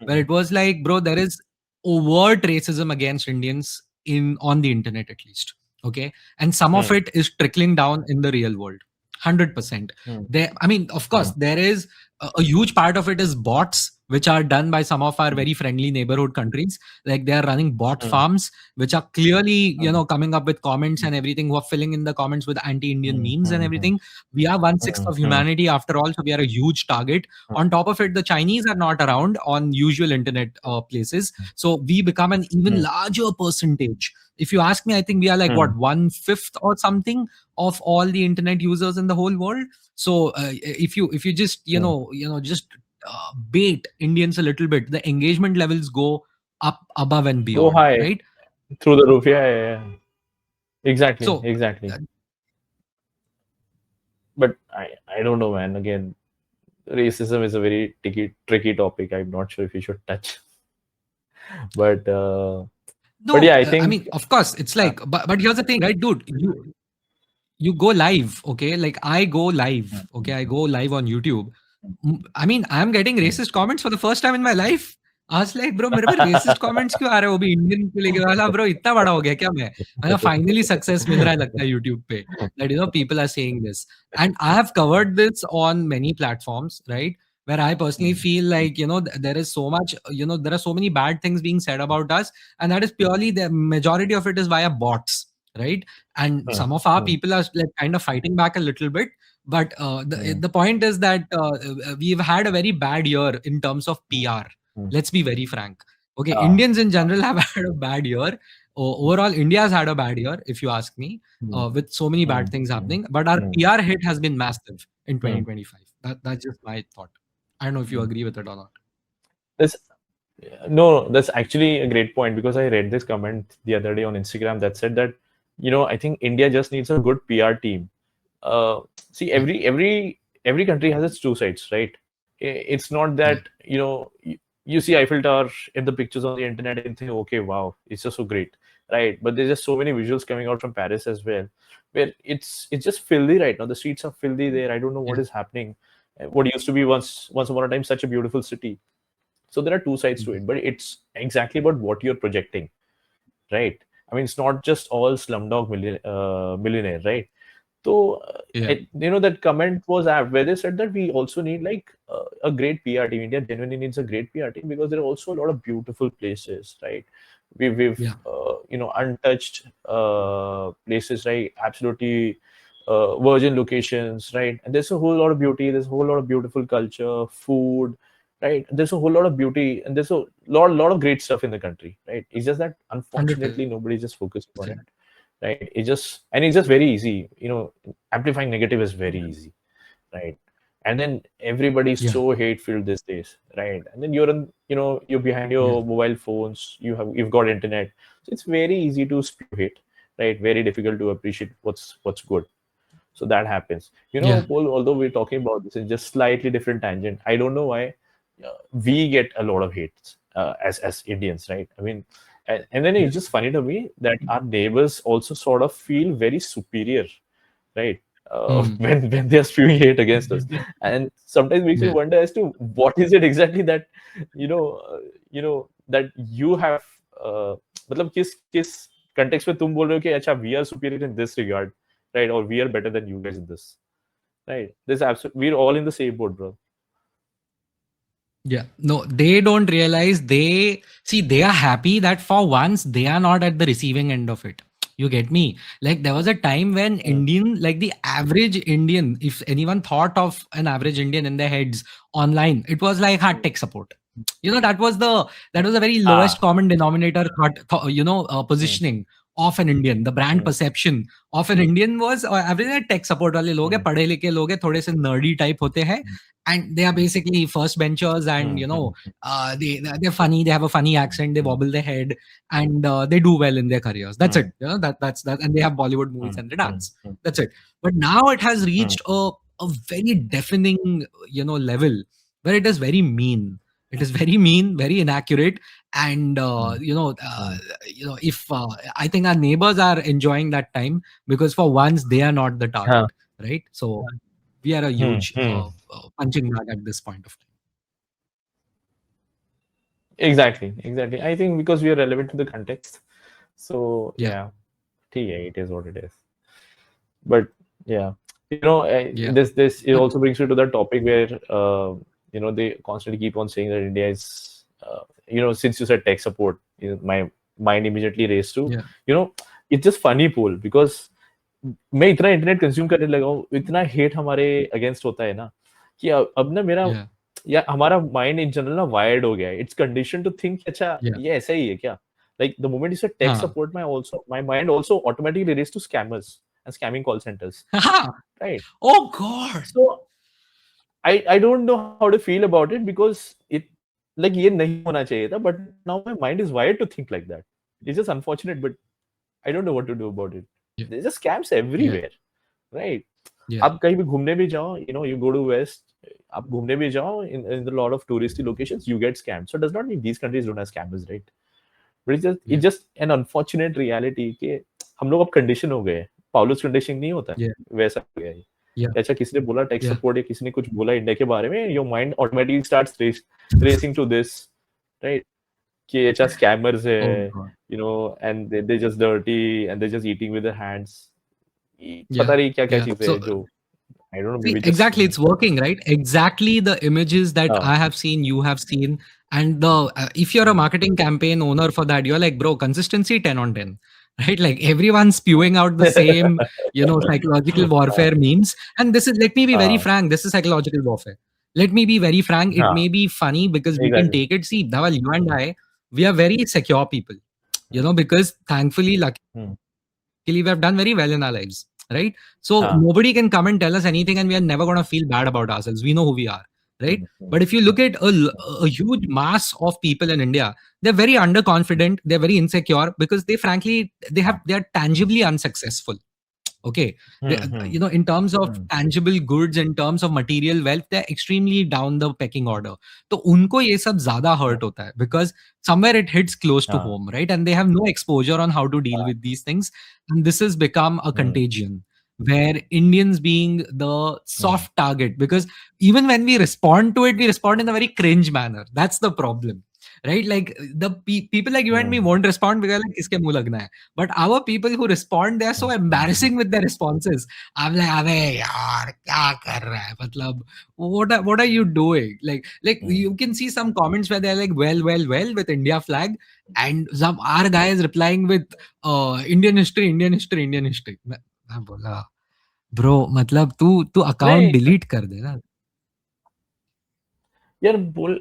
where it was like, bro, there is overt racism against Indians in on the internet at least. Okay, and some of it is trickling down in the real world. 100%. There, I mean, of course, there is a huge part of it is bots, which are done by some of our very friendly neighborhood countries. Like they are running bot farms, which are clearly, coming up with comments and everything, who are filling in the comments with anti-Indian memes and everything. We are 1/6 of humanity after all, so we are a huge target. On top of it, the Chinese are not around on usual internet places, so we become an even larger percentage. If you ask me, I think we are like what, 1/5 or something of all the internet users in the whole world. So if you just just bait Indians a little bit, the engagement levels go up above and Go beyond, high right? through the roof. Yeah, yeah, yeah. Exactly, So exactly. uh, But I don't know, man. Again, racism is a very tricky topic. I'm not sure if you should touch. But no, yeah, I I mean, think. of course, it's Uh, like, but here's the thing, right, dude? You go live, okay? Like I go live, okay? I go live on YouTube. I mean, I'm getting racist comments for the first time in my life. I was like, bro, मेरे पे racist comments क्यों आ रहे हैं? वो भी Indian को लेके वाला, bro, इतना बड़ा हो गया क्या मैं? मतलब finally success मिल रहा है लगता है YouTube पे. That people are saying this, and I have covered this on many platforms, right? Where I personally feel like there is so much, there are so many bad things being said about us, and that is purely the majority of it is via bots, right? And some of our people are like kind of fighting back a little bit, but the point is that we've had a very bad year in terms of PR. Let's be very frank. Okay, uh, Indians in general have had a bad year. Overall, India has had a bad year, if you ask me, with so many bad things happening. But our PR hit has been massive in 2025. That's just my thought. I don't know if you agree with it or not. this No, that's actually a great point, because I read this comment the other day on Instagram that said that, I think India just needs a good PR team. See, Yeah, every country has its two sides, right? It's not yeah, that, you see Eiffel Tower in the pictures on the internet and think, okay, wow, it's just so great, right? But there's just so many visuals coming out from Paris as well, where it's just filthy right now. The streets are filthy there. I don't know what yeah. is happening. What used to be once upon a time such a beautiful city. So there are two sides to Mhm. it, but it's exactly about what you're projecting, right? I mean, it's not just all Slumdog Millionaire, right? So, Yeah, that comment was apt, where they said that we also need like a great PR team. India genuinely needs a great PR team, because there are also a lot of beautiful places, right? We've yeah, untouched places, right? Absolutely virgin locations, right? And there's a whole lot of beauty. There's a whole lot of beautiful culture, food, right? There's a whole lot of beauty, and there's a lot of great stuff in the country, right? It's just that 100%. unfortunately nobody's just focusing on it, right? It's just very easy, amplifying negative is very easy, right? And then everybody's Yeah, so hate filled these days, right? And then you're behind yeah. your mobile phones, you've got internet, so it's very easy to spew hate, right? Very difficult to appreciate what's good. So that happens. Yeah. Paul, although we're talking about this in just slightly different tangent, I don't know why we get a lot of hate as Indians, right? I mean, and then Yeah. it's just funny to me that our neighbors also sort of feel very superior, right? Hmm. When they're spewing hate against us, and sometimes makes me Yeah. wonder as to what is it exactly that you know that you have. मतलब किस context में तुम बोल रहे हो कि अच्छा we are superior in this regard, right? Or we are better than you guys in this, right? This absolute we're all in the same boat, bro. Yeah, no, they don't realize they see they are happy that for once they are not at the receiving end of it. You get me? Like there was a time when Mm, Indian, like the average Indian, if anyone thought of an average Indian in their heads online, it was like hard mm, tech support. That was the very lowest ah, common denominator mm, positioning of an Indian. The brand mm, perception of an Indian was average tech support वाले लोग हैं, mm, पढ़े लिखे लोग हैं, थोड़े से nerdy type होते हैं, and they are basically first benchers, and mm, mm, they're funny, they have a funny accent, they mm, wobble their head, and they do well in their careers. That's it. mm, That's that, and they have Bollywood movies mm, and they mm, dance. mm, That's it. But now it has mm, reached a very deafening level where it is very mean. It is very mean, very inaccurate, and mm, mm. if I think our neighbors are enjoying that time because for once they are not the target, Huh. right? So we are a Hmm, huge hmm. punching bag at this point of time. Exactly. I think because we are relevant to the context. So Yeah, yeah, it is what it is. But yeah, yeah, this it but also brings you to that topic where they constantly keep on saying that India is since you said tech support, my mind immediately raced to yeah, you know it's just funny, Paul, because मैं इतना internet consume करने लगा हूँ, इतना hate हमारे against होता है ना कि अब ना मेरा yeah, या हमारा माइंड इन जनरल ना वायर्ड हो गया है. इट्स कंडीशन टू थिंक अच्छा yeah. ये ऐसा ही है क्या. Like the moment you said tech Huh. support, my mind also automatically raced to scammers and scamming call centers, right? Oh God. So I don't know how to feel about it because it like ये नहीं होना चाहिए था, but now my mind is wired to think like that. It's just unfortunate, but I don't know what to do about it. Yeah, There's just scams yeah, everywhere, right? yeah, आप कहीं भी घूमने भी जाओ, you go to west, आप घूमने भी जाओ in a lot of touristy locations, you get scammed. So it does not mean these countries don't have scammers, right? But yeah, it's just an unfortunate reality कि हम लोग अब condition हो गए हैं. पाउलस कंडीशनिंग नहीं होता है, yeah, वैसा हो गया है. yeah, अच्छा किसी ने बोला टेक yeah. सपोर्ट या किसी ने कुछ बोला इंडिया के बारे में, your mind automatically starts racing to this, right? कि अच्छा स्कैमर्स है, Oh God. and they just dirty and they're just eating with their hands. Yeah, पता नहीं क्या क्या yeah. चीजें So हैं जो I don't know, see, maybe just exactly, it's working, right? Exactly the images that हाँ. I have seen, you have seen, and if you're a Hmm. marketing campaign owner for that, you're like, bro, consistency 10 on 10, right? Like everyone's spewing out the same, psychological हाँ, warfare memes. And this is, let me be very हाँ, frank, this is psychological warfare. Let me be very frank, it हाँ, may be funny because we can exactly. take it. See, Dhaval, you and I, we are very secure people, because thankfully, Hmm. we have done very well in our lives, right? So हाँ. nobody can come and tell us anything, and we are never going to feel bad about ourselves. We know who we are, right? Hmm. Hmm. But if you look at a huge mass of people in India, they're very underconfident, they're very insecure because they frankly they're tangibly unsuccessful. Okay, Hmm. Hmm. in terms of Hmm. tangible goods, in terms of material wealth, they're extremely down the pecking order. तो उनको ये सब ज़्यादा hurt होता है because somewhere it hits close to हाँ. home, right? And they have no exposure on how to deal हाँ. with these things, and this has become a Hmm. contagion where Indians being the Hmm. soft target, because even when we respond to it, we respond in a very cringe manner. That's the problem, right? Like the people like you and me Hmm. won't respond because like किसके मुंह लगना है. But our people who respond, they are so Hmm. embarrassing with their responses. I'm like, अबे यार क्या कर रहा है? मतलब what are you doing? Like Hmm. you can see some comments where they're like, well with India flag, and some our guy is replying with Indian history, Indian history, Indian history. मैं बोला, bro, मतलब तू account नहीं delete कर दे ना. यार बोल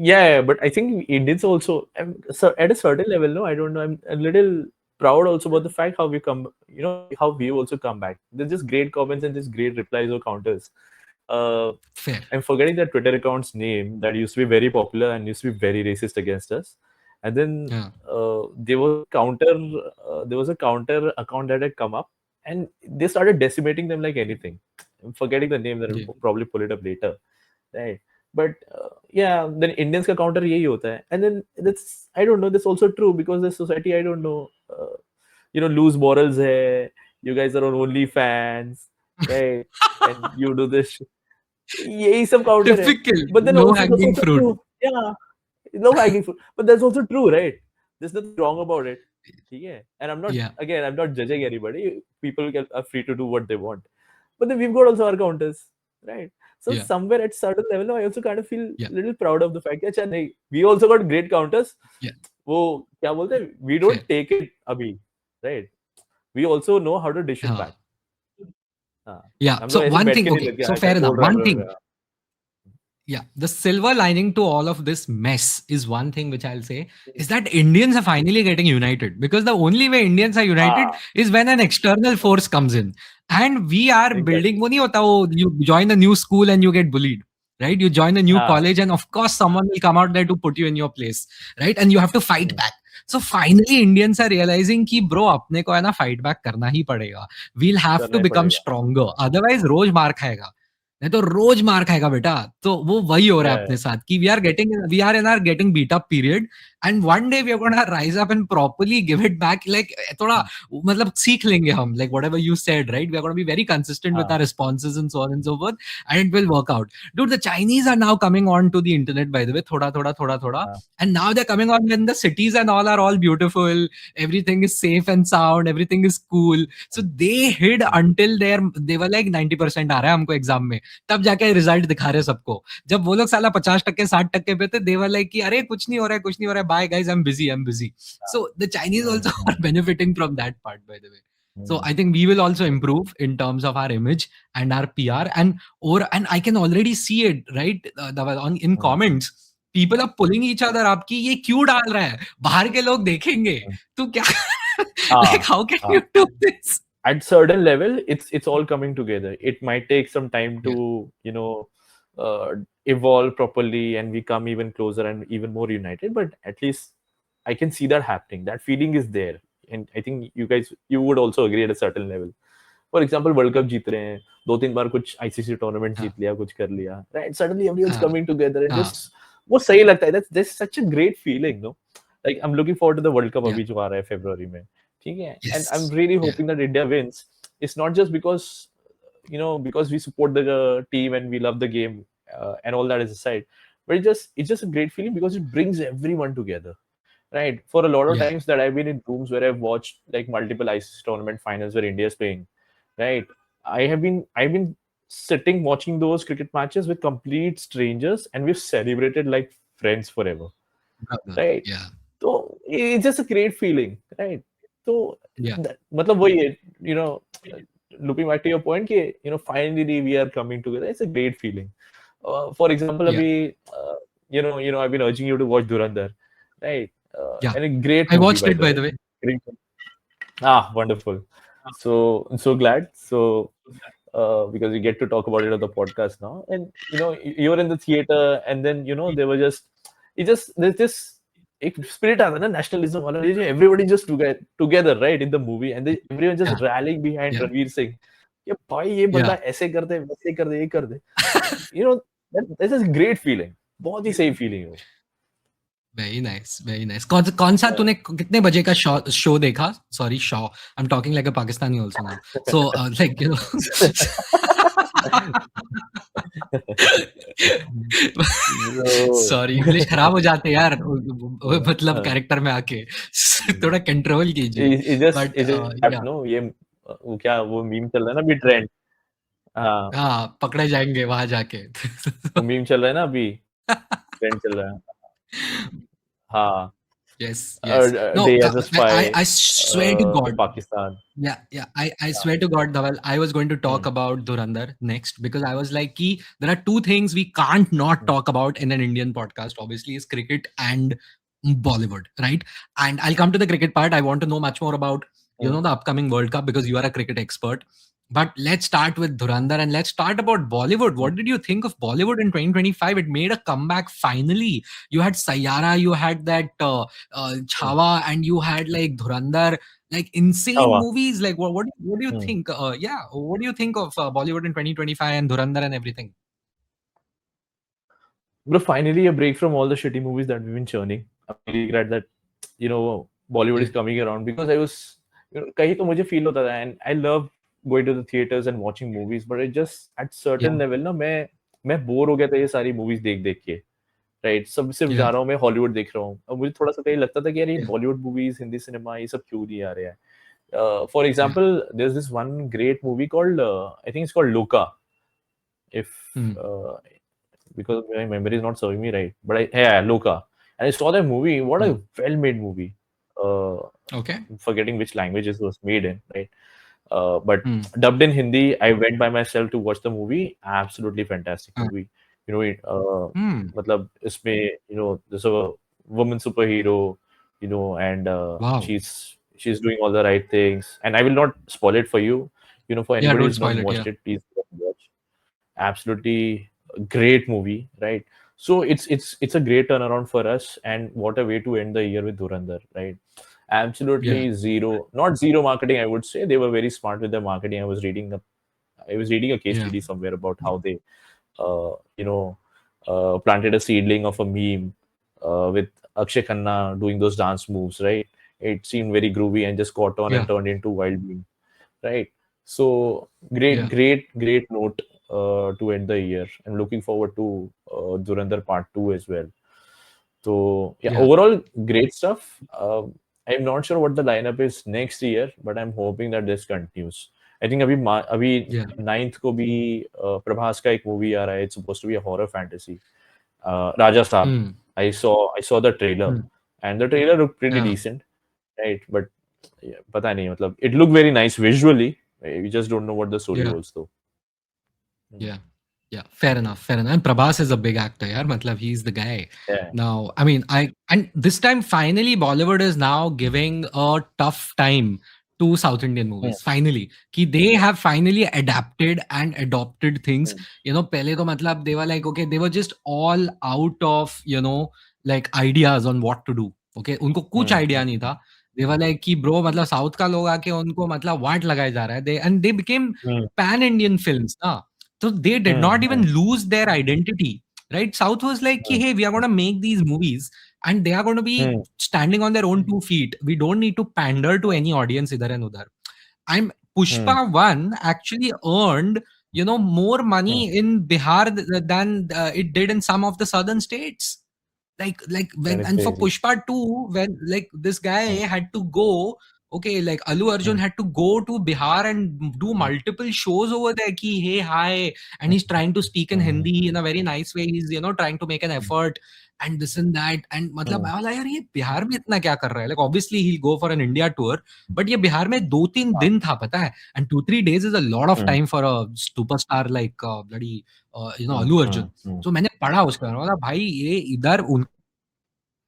yeah, but I think Indians also so at a certain level, no, I don't know, I'm a little proud also about the fact how we come, how we also come back. There's just great comments and just great replies or counters. uh Fair. I'm forgetting that Twitter account's name that used to be very popular and used to be very racist against us, and then Yeah. there was a counter account that had come up, and they started decimating them like anything. I'm forgetting the name, that Yeah. I'll probably pull it up later, right? But yeah, then Indians ka counter yahi hota hai. And then that's, I don't know, that's also true because the society, I don't know, lose morals hai. You guys are on OnlyFans, right? And you do this. यही सब counter है. Typical But then low also that's hanging also fruit. true. Yeah, low hanging fruit. But that's also true, right? There's nothing wrong about it. Yeah. And Yeah. I'm not judging anybody. People are free to do what they want. But then we've got also our counters, right? So Yeah. somewhere at certain level, I also kind of feel Yeah. a little proud of the fact that अच्छा नहीं, we also got great counters. Yeah. वो क्या बोलते हैं? We Fair. don't take it अभी, right? We also know how to dish it हाँ. back. हाँ, Yeah. हम So लोग ऐसे one बैठ thing, के नहीं okay. लग So गया fair क्या enough. बोल रहा One है thing. Yeah, the silver lining to all of this mess is one thing which I'll say is that Indians are finally getting united, because the only way Indians are united हाँ, is when an external force comes in. And we are building, exactly. wo nahi hota, you join a new school and you get bullied, right? You join a new हाँ, college and of course someone will come out there to put you in your place, right? And you have to fight hmm, back. So finally Indians are realizing कि bro अपने को है ना fight back करना ही पड़ेगा. We'll have करना to he become पड़ेगा. stronger. Otherwise रोज मार खाएगा. नहीं तो रोज मार खाएगा बेटा. तो वो वही हो रहा है Yeah, अपने साथ कि we are in our getting beat up period, and one day we are going to rise up and properly give it back. Like थोड़ा मतलब सीख लेंगे हम, like whatever you said, right? We are going to be very consistent with हाँ, our responses and so on and so forth, and it will work out. Dude, the Chinese are now coming on to the internet, by the way, thoda, हाँ, and now they're coming on when the cities and all are all beautiful, everything is safe and sound, everything is cool. So they hid until they were like 90% आ रहा है हमको exam में, तब जाके result दिखा रहे सबको. जब वो लोग साला 50% 60% पे थे, they were like कि अरे कुछ नहीं हो रहा है, कुछ नहीं हो रहा है, bye guys, I'm busy. So the Chinese also are benefiting from that part, by the way. So I think we will also improve in terms of our image and our PR, and I can already see it, right? In comments, people are pulling each other up कि ये क्यों डाल रहा है, बाहर के लोग देखेंगे, तू क्या like how can हाँ. you do this? At certain level, it's all coming together. It might take some time to Yeah, evolve properly, and we come even closer and even more united. But at least I can see that happening. That feeling is there, and I think you would also agree at a certain level. For example world cup जीत रहे हैं, 2-3 बार कुछ ICC tournament हाँ, जीत लिया, कुछ कर लिया, right? Suddenly everyone's हाँ, कमिंग टुगेदर एंड हाँ, जस्ट वो सही लगता है. That's such a great feeling, no? Like I am looking forward to the world cup yeah, अभी जो आ रहा है फरवरी में, ठीक है? And I am yes, really yeah, hoping that India wins. It's not just because we support the team and we love the game, and all that is aside, but it's just a great feeling because it brings everyone together, right? For a lot of yeah, times that I've been in rooms where I've watched like multiple ICC tournament finals where India is playing, right? I've been sitting watching those cricket matches with complete strangers, and we've celebrated like friends forever, brother, right? yeah, So it's just a great feeling, right? So yeah, मतलब वही है, looping back to your point कि finally we are coming together. It's a great feeling. For example, yeah, अभी I've been urging you to watch Dhurandhar, right? yeah. And a great I movie, watched by it, the by way. the way. Great. Wonderful. So I'm so glad. So because we get to talk about it on the podcast now, and you're in the theater, and then there were just there's this एक spirit आता है ना nationalism वाला, everybody just together, right, in the movie, and then everyone Yeah, just rallying behind yeah, Ranveer Singh. ये भाई ये बंदा yeah. ऐसे कर दे, वैसे कर दे, ये कर दे. you know that's a great feeling. बहुत ही सही feeling है वो. Very nice, very nice. कौन सा तूने कितने बजे का शो देखा? Sorry, show. I'm talking like a Pakistani also now. So like Bro. Sorry, English खराब हो जाते हैं यार, मतलब हाँ. कैरेक्टर में आके. थोड़ा कंट्रोल कीजिए. It बट just have या, no ये वो क्या वो मीम चल रहा है ना अभी ट्रेंड. हाँ, हाँ, पकड़े जाएंगे वहां जाके. वो मीम चल रहा है ना अभी, ट्रेंड चल रहा है. हाँ, Yes, yes. Day No, as a spy I swear to in God. Pakistan. Yeah. I swear to God, Dhaval, I was going to talk Hmm, about Dhurandhar next, because I was like, ki, there are two things we can't not hmm, talk about in an Indian podcast. Obviously, is cricket and Bollywood, right? And I'll come to the cricket part. I want to know much more about hmm, the upcoming World Cup, because you are a cricket expert. But let's start with Dhurandhar, and let's start about Bollywood. hmm, What did you think of Bollywood in 2025? It made a comeback finally. You had Sayara, you had that hmm, Chhawa, and you had like Dhurandhar. like insane Oh, movies. Like what do you wow. think? Yeah, what do you think of Bollywood in 2025 and Dhurandhar and everything? Bro, finally a break from all the shitty movies that we've been churning. I'm really glad that Bollywood is Yeah, coming around because I was कहीं तो मुझे feel होता था and I love going to the theaters and watching movies, but it just at certain yeah, level ना मैं bore हो गया था ये सारी movies देख देख के, राइट? सब सिर्फ जा yeah, रहा हूँ मैं हॉलीवुड देख रहा हूँ। अब मुझे थोड़ा सा कहीं लगता था कि यार ये yeah, Bollywood movies Hindi cinema ये सब क्यों नहीं आ रहे हैं? For yeah. example, there's this one great movie called I think it's called Luca. If Hmm. uh, because my memory is not serving me right. But yeah, Luca. And I saw that movie. What Hmm. a well-made movie. Uh, Okay. I'm forgetting which languages it was made in, right? But Hmm. dubbed in Hindi, I went by myself to watch the movie. Absolutely fantastic Uh, movie. You know, hmm. मतलब इसमें there's a woman superhero, and Wow. she's doing all the right things. And I will not spoil it for you. For Yeah, anybody don't who's not spoil it. Yeah. watched it, please go and watch. Absolutely great movie, right? So it's a great turnaround for us, and what a way to end the year with Durandar, right? Yeah. Absolutely zero, not zero marketing, I would say. They were very smart with their marketing. I was reading a case Yeah. study somewhere about how they uh, you know planted a seedling of a meme with Akshay Khanna doing those dance moves, right? It seemed very groovy and just caught on and Yeah. turned into wild meme, right? So great, Yeah. great, great note to end the year. I'm looking forward to Durandar Part 2 as well. So yeah, Yeah. overall great stuff. I'm not sure what the lineup is next year, but I'm hoping that this continues. I think अभी Yeah. 9th को भी प्रभास का एक movie आ रहा है. It's supposed to be a horror fantasy. Raja Saab. Hmm. I saw the trailer, Hmm. and the trailer looked pretty Yeah. decent, right? But yeah, पता नहीं मतलब it looked very nice visually. We just don't know what the story Yeah. holds though. Hmm. Yeah. Yeah. Fair enough. Fair enough. And Prabhas is a big actor, yeah. Matlab, he's the guy. Yeah. Now, I mean, and this time finally Bollywood is now giving a tough time to South Indian Hmm. movies. Finally. Ki they have finally adapted and adopted things. Hmm. Pehle to matlab they were like, okay, they were just all out of, like ideas on what to do. Okay. Unko kuch Hmm. idea nahi tha. They were like कि bro मतलब south का लोग आके उनको मतलब वाट लगाया जा रहा है they became Hmm. pan Indian films ना. So they did Hmm. not even Hmm. lose their identity, right? South was like, Hmm. hey, we are going to make these movies and they are going to be Hmm. standing on their own 2 feet. We don't need to pander to any audience idhar and udhar. I'm Hmm. Pushpa 1 actually earned, more Hmm. money in Bihar than it did in some of the southern states. Like That when is and for crazy. Pushpa 2, when like this guy Hmm. had to go, okay, like Alu Arjun Hmm. had to go to Bihar and do Hmm. multiple shows over there. Ki, hey, hi, and Hmm. he's trying to speak in Hmm. Hindi in a very nice way. He's trying to make an effort and this and that. And मतलब Hmm. I was like, यार ये बिहार में इतना क्या कर रहा है? Like obviously he'll go for an India tour, but ये बिहार में 2-3 हाँ. दिन था पता है, and 2-3 days is a lot of Hmm. time for a superstar like bloody Hmm. Alu Hmm. Arjun. Hmm. So मैंने पढ़ा उसका, मैंने बोला भाई ये इधर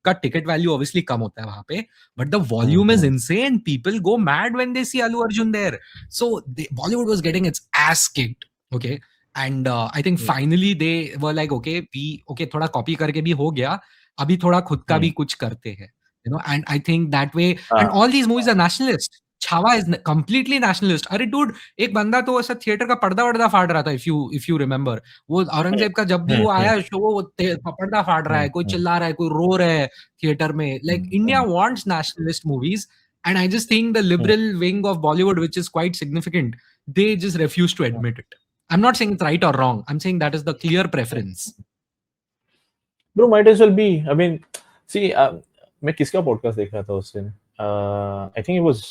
का टिकट वैल्यू ऑब्वियसली कम होता है वहां पे, but the Hmm. Volume is Hmm. Insane. People go mad when they see Allu Arjun there. So Bollywood was getting its ass kicked. Okay. And I think Hmm. Finally they were like okay we okay थोड़ा copy करके भी हो गया, अभी थोड़ा खुद का भी Hmm. कुछ करते हैं. And I think that way. And हाँ. All these movies are nationalist. Chhaava is completely nationalist. अरे डूड, एक बंदा तो ऐसा थिएटर का पर्दा वर्दा फाड़ रहा था, इफ यू रिमेंबर. वो Hmm. औरंगजेब का जब भी Hmm. वो Hmm. आया शो, वो पर्दा फाड़ रहा Hmm. है, कोई Hmm. चिल्ला रहा है, कोई रो रहा है theater mein. Like Hmm. India Hmm. wants nationalist movies, and I just think the Hmm. liberal wing of Bollywood, which is quite significant, they just refuse to admit it. I'm not saying it's right or wrong. I'm saying that is the clear preference. Bro, might as well be. I mean, see, मैं किसका podcast देख रहा था उस दिन? I think it was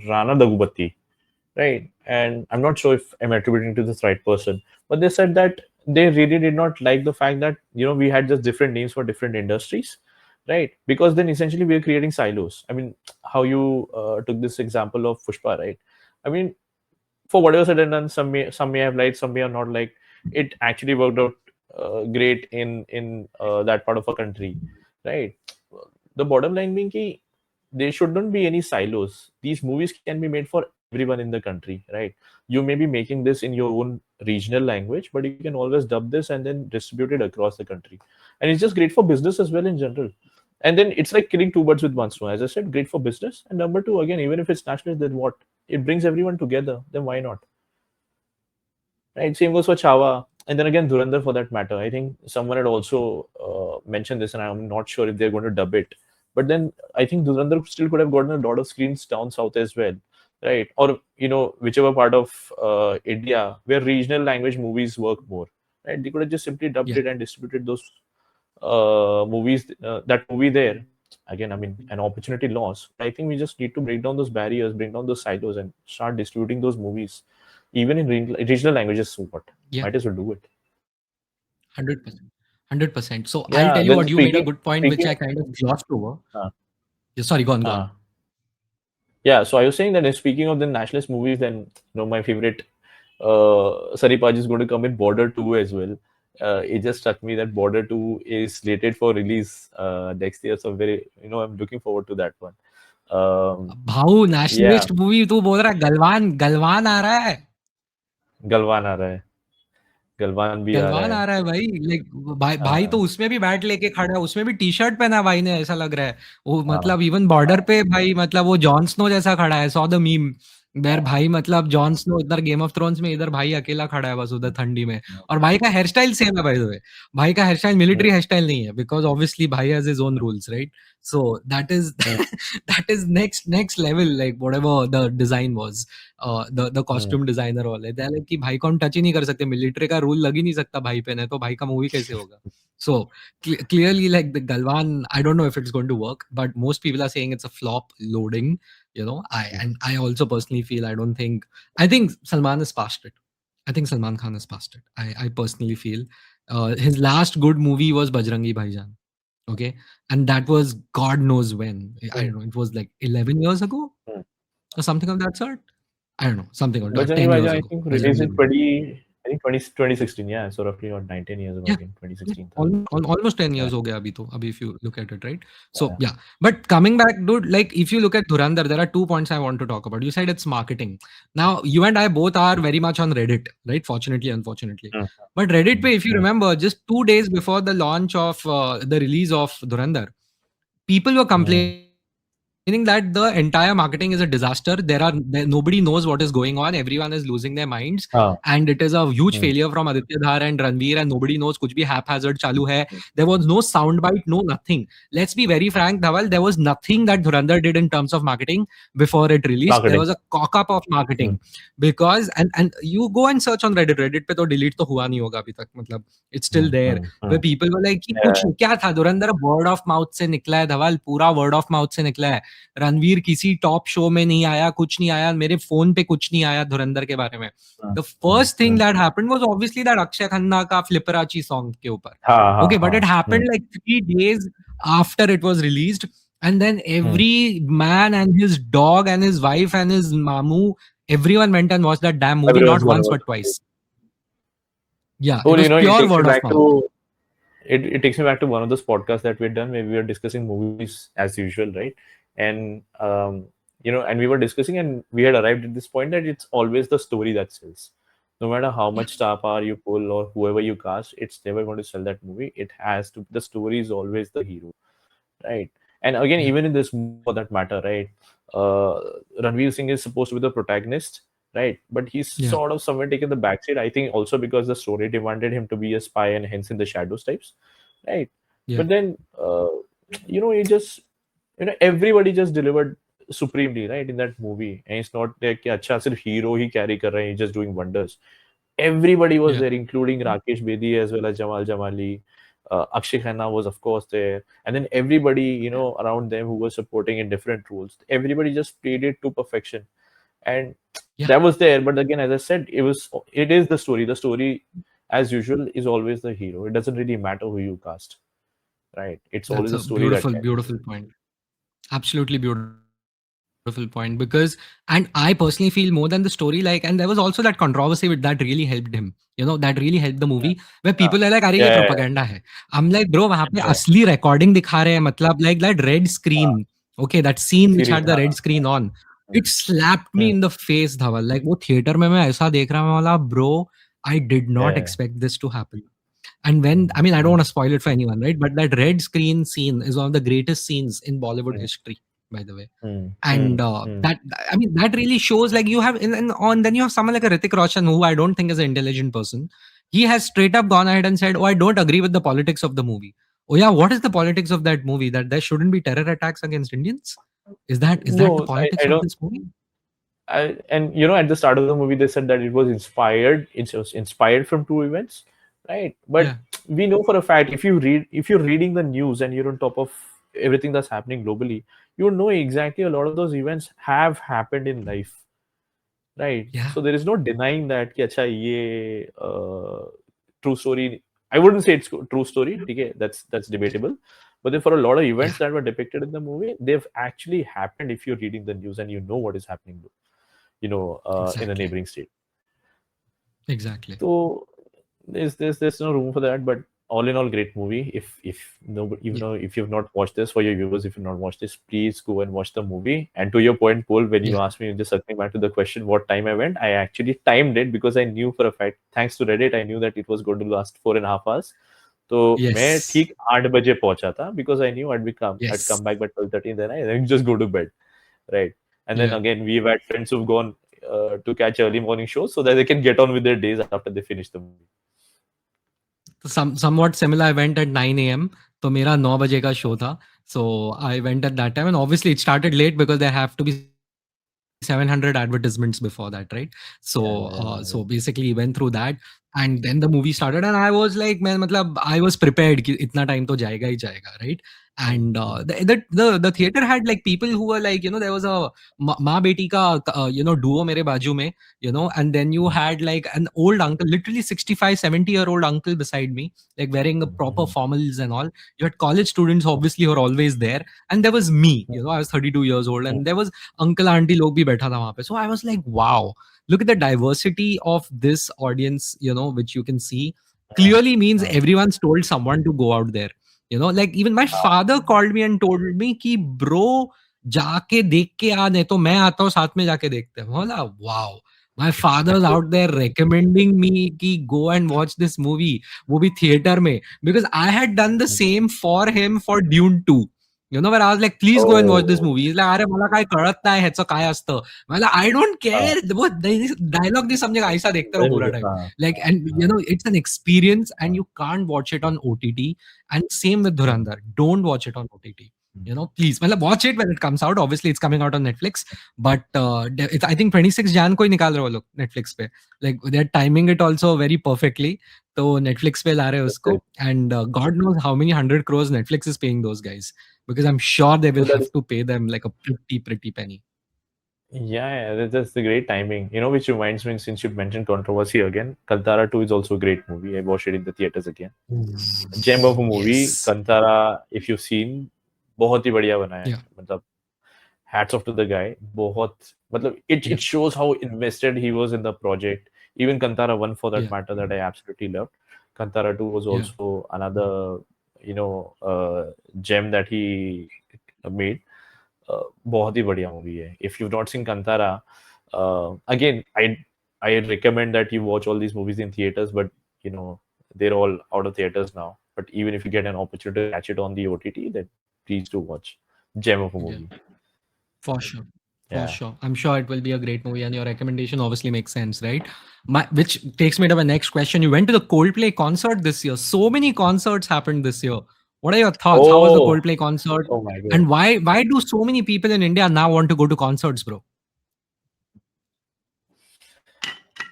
Rana Daggubati, right? And I'm not sure if I'm attributing to this right person, but they said that they really did not like the fact that we had just different names for different industries, right? Because then essentially we are creating silos. I mean, how you took this example of Pushpa, right? I mean, for whatever said and done, some may have liked, some may have not liked. It actually worked out great in that part of a country, right? The bottom line being key, there shouldn't be any silos. These movies can be made for everyone in the country, right? You may be making this in your own regional language, but you can always dub this and then distribute it across the country, and it's just great for business as well in general. And then it's like killing two birds with one stone. As I said, great for business. And number two, again, even if it's nationalist, then what? It brings everyone together. Then why not? Right? Same goes for Chava. And then again, Dhurandhar for that matter. I think someone had also mentioned this, and I'm not sure if they're going to dub it. But then I think Dhurandhar still could have gotten a lot of screens down south as well, right? Or whichever part of India where regional language movies work more, right? They could have just simply dubbed Yeah. it and distributed those movies, that movie there. Again, I mean, an opportunity loss. But I think we just need to break down those barriers, bring down those silos, and start distributing those movies, even in regional languages. So what? Yeah. Might as well do it. 100%. 100%. So I'll Yeah. tell you Then what, you made a speaking good point, which speaking. I kind of glossed over. Uh, Yeah, sorry, go on, go uh, on. yeah. So I was saying that speaking of the nationalist movies, then my favorite Saripaj is going to come in Border 2 as well. It just struck me that Border 2 is slated for release next year. So very, I'm looking forward to that one. भाऊ Yeah, nationalist movie तू बोल रहा है, गलवान गलवान आ रहा है। गलवान आ रहा है, गलवान भी आ रहा गलवान है। आ रहा है भाई, लाइक भाई भाई तो हाँ, उसमें भी बैट लेके खड़ा है, उसमें भी टी-शर्ट पहना है भाई ने, ऐसा लग रहा है। वो हाँ, मतलब इवन बॉर्डर हाँ, पे भाई, मतलब वो जॉन स्नो जैसा खड़ा है, सॉ द मीम वेयर हाँ, भाई, मतलब जॉन स्नो इधर गेम ऑफ थ्रोन्स में, इधर भाई अकेला खड़ा है बस उधर ठंडी में। और भाई का हेयर स्टाइल सेम है बाय द वे। भाई का हेयर स्टाइल हम्म, मिलिट्री हेयर स्टाइल नहीं है, बिकॉज़ ऑब्वियसली भाई has his own hmm, rules, right? So that is hmm, that is next level, like whatever the design was, the hmm, costume designer वाले they like कि भाई को हम touch ही नहीं कर सकते, मिलिट्री का रूल लग ही नहीं सकता भाई पे, नहीं तो भाई का मूवी कैसे होगा? So clearly, like the Galvan, I don't know if it's going to work, but most people are saying it's a flop loading. I also personally feel, I think Salman has passed it. I think Salman Khan has passed it. I personally feel his last good movie was Bajrangi Bhaijaan. Okay, and that was God knows when. I hmm, don't know. It was like 11 years ago hmm. or something of that sort. I don't know, something like that. Bajrangi 10 Bhaijaan, years I ago. think released Bajrangi in Bhaijaan. 2016. Yeah, so roughly about 19 years ago Yeah. again, Yeah. 2016 था. Almost 10 Yeah, years हो गया अभी तो, अभी if you look at it, right? So yeah. yeah. But coming back, dude, like if you look at Dhurandhar, there are 2 points I want to talk about. You said it's marketing. Now, you and I both are very much on Reddit, right? Fortunately, unfortunately. Mm, But Reddit mm, pe, if you mm, remember, just 2 days before the launch of the release of Dhurandhar, people were mm. complaining that the entire marketing is a disaster. Nobody knows what is going on. Everyone is losing their minds, and it is a huge failure from Mm, Aditya Dhar and Ranveer, and nobody knows kuch bhi haphazard chalu hai. mm. There was no soundbite, no nothing. Let's be very frank, Dhawal, there was nothing that Dhurandhar did in terms of marketing before it released. There Marketing. was a cock up of Mm, marketing, because and you go and search on Reddit. Reddit पे तो delete तो हुआ नहीं होगा अभी तक, मतलब it's still mm, there, mm, where mm. people were like कि कुछ Yeah. क्या था, धुरंधर वर्ड ऑफ माउथ से निकला है धवल, पूरा वर्ड ऑफ माउथ से निकला है। रणवीर किसी टॉप शो में नहीं आया, कुछ नहीं आया, मेरे फोन पे कुछ नहीं आया धुरंधर के बारे में। Mm, the mm, first thing mm. That happened was obviously that Akshay Khanna का फ्लिपराची सॉन्ग के ऊपर, हाँ, हाँ, okay, but it हाँ. happened Mm, like 3 days after it was released, and then mm. every man and his dog and his wife and his mamu, everyone went and watched that damn movie, Everyone's not gonna once watch but it. twice. Yeah, it Well, was it pure takes me word of back mouth. to it takes me back to one of those podcasts that we've done where we were discussing movies as usual, right? And and we were discussing, and we had arrived at this point that it's always the story that sells. No matter how Yeah, much star power you pull or whoever you cast, it's never going to sell that movie. It has to. The story is always the hero, right? And again, yeah, even in this movie, for that matter, right? Uh, Ranveer Singh is supposed to be the protagonist, right? But he's yeah, sort of somewhere taken the backseat. I think also because the story demanded him to be a spy and hence in the shadows types, right? yeah, But then, he just, everybody just delivered supremely, right, in that movie. And it's not like, कि अच्छा सिर्फ hero ही carry कर रहे हैं, he's just doing wonders. Everybody was yeah, there, including Rakesh Bedi as well as Jamal Jamali. Akshay Khanna was, of course, there, and then everybody, around them who was supporting in different roles. Everybody just played it to perfection, and yeah. that was there. But again, as I said, it is the story. The story, as usual, is always the hero. It doesn't really matter who you cast, right? It's always That's the a story that beautiful, carries. beautiful point. Absolutely beautiful point, because, and I personally feel more than the story, like, and there was also that controversy with that really helped him, that really helped the movie, where people Yeah, are like, अरे ये yeah, propaganda है। yeah, I'm like, bro, वहां पे असली yeah, recording yeah. दिखा रहे हैं, मतलब like that red screen, okay, that scene which had the red screen Series, on, it mm, slapped me in the mm, face, Dhawal, like वो theatre में मैं ऐसा देख रहा हूँ, मैं बोला, bro, I did not yeah, expect this to happen. And when, I mean, I don't Mm, want to spoil it for anyone, right? But that red screen scene is one of the greatest scenes in Bollywood mm, history, by the way. mm, And mm, mm, that, I mean, that really shows, like, you have and on then you have someone like a Ritik Roshan, who I don't think is an intelligent person. He has straight up gone ahead and said, "Oh, I don't agree with the politics of the movie." Oh yeah, what is the politics of that movie? That there shouldn't be terror attacks against Indians? Is that the No, I politics of don't. this movie? And at the start of the movie, they said that it was inspired. It was inspired from true events, right? But Yeah, we know for a fact, if you're reading the news and you're on top of everything that's happening globally, you know exactly a lot of those events have happened in life, right? yeah, So there is no denying that कि अच्छा ये true story. I wouldn't say it's true story. Okay, that's debatable. But then for a lot of yeah, events that were depicted in the movie, they've actually happened if you're reading the news and you know what is happening, in a exactly, neighboring state. exactly. So there's no room for that. But all in all, great movie. If no, even Yeah, though if you've not watched this, for your viewers, if you've not watched this, please go and watch the movie. And to your point, Paul, when yeah, you asked me, just circling back to the question, what time I went, I actually timed it because I knew for a fact, thanks to Reddit, I knew that it was going to last 4.5 hours. तो मैं yes, ठीक 8 बजे पहुंचा था because I knew I'd yes, come back by 12:30, then I then just go to bed, right? And then yeah. again, we've had friends who've gone to catch early morning shows so that they can get on with their days after they finish the movie. Somewhat similar. I went at 9 a.m. तो मेरा 9 बजे का show था. So I went at that time, and obviously it started late because there have to be 700 advertisements before that, right? So Yeah, so yeah, basically yeah. went through that, and then the movie started, and I was like, man, matlab, I was prepared कि इतना time तो जाएगा ही जाएगा, right? And Mm, mm, the theater had like people who were like, there was a माँ बेटी का duo मेरे बाजू में, and then you mm, had like an old uncle, literally 65, 70-year-old uncle beside me, like wearing a proper mm, formals and all. You had college students, obviously, who are always there, and there was me, mm, I was 32 years old, mm, and there was uncle auntie log bhi baitha tha wahan pe. So I was like, wow, look at the diversity of this audience, which you can see mm, clearly means mm. everyone's told someone to go out there. Like even my father called me and told me कि bro, जाके देख के आ, नहीं तो मैं आता हूँ साथ में जाके देखते हैं. बोला wow, my father's out there recommending me कि go and watch this movie, वो भी theater में, because I had done the same for him for Dune 2. Where I was like, please go and watch this Oh, movie. He's like, अरे मला काय कळत नाही ह्याचं काय असतं. मला I don't हाँ, care. वो dialogue नहीं समझेगा, ऐसा देखते रहो पूरा time. हाँ, Like, हाँ, and हाँ, it's an experience, and हाँ, you can't watch it on OTT. And same with mm, Dhurandhar. Don't watch it on OTT. mm. Please. Well, watch it when it comes out. Obviously, it's coming out on Netflix. But it's, I think 26 Jan को ही निकाल रहे हो लोग Netflix पे. Like they're timing it also very perfectly. तो Netflix पे ला रहे हैं That's उसको. great. And God knows how many 100 crores Netflix is paying those guys. Because I'm sure they So will have that's to pay them like a pretty penny. that's the great timing. Which reminds me, since you mentioned controversy again, Kantara 2 is also a great movie. I watched it in the theaters again. Gem of a movie, Yes. Kantara, if you've seen, बहुत ही बढ़िया बना है. Yeah. मतलब hats off to the guy. बहुत मतलब it Yeah. shows how invested he was in the project. Even Kantara 1 for that Yeah. matter that I absolutely loved. Kantara 2 was Yeah. also another gem that he made. बहुत ही बढ़िया movie है. If you've not seen Kantara, again, I recommend that you watch all these movies in theaters, but they're all out of theaters now. But even if you get an opportunity to catch it on the OTT, then please do watch. Gem of a Yeah. movie. For sure. For Yeah. sure. I'm sure it will be a great movie, and your recommendation obviously makes sense, right? Which takes me to my next question. You went to the Coldplay concert this year. So many concerts happened this year. What are your thoughts? How was the Oh, Coldplay concert? oh my God. And why do so many people in India now want to go to concerts, bro?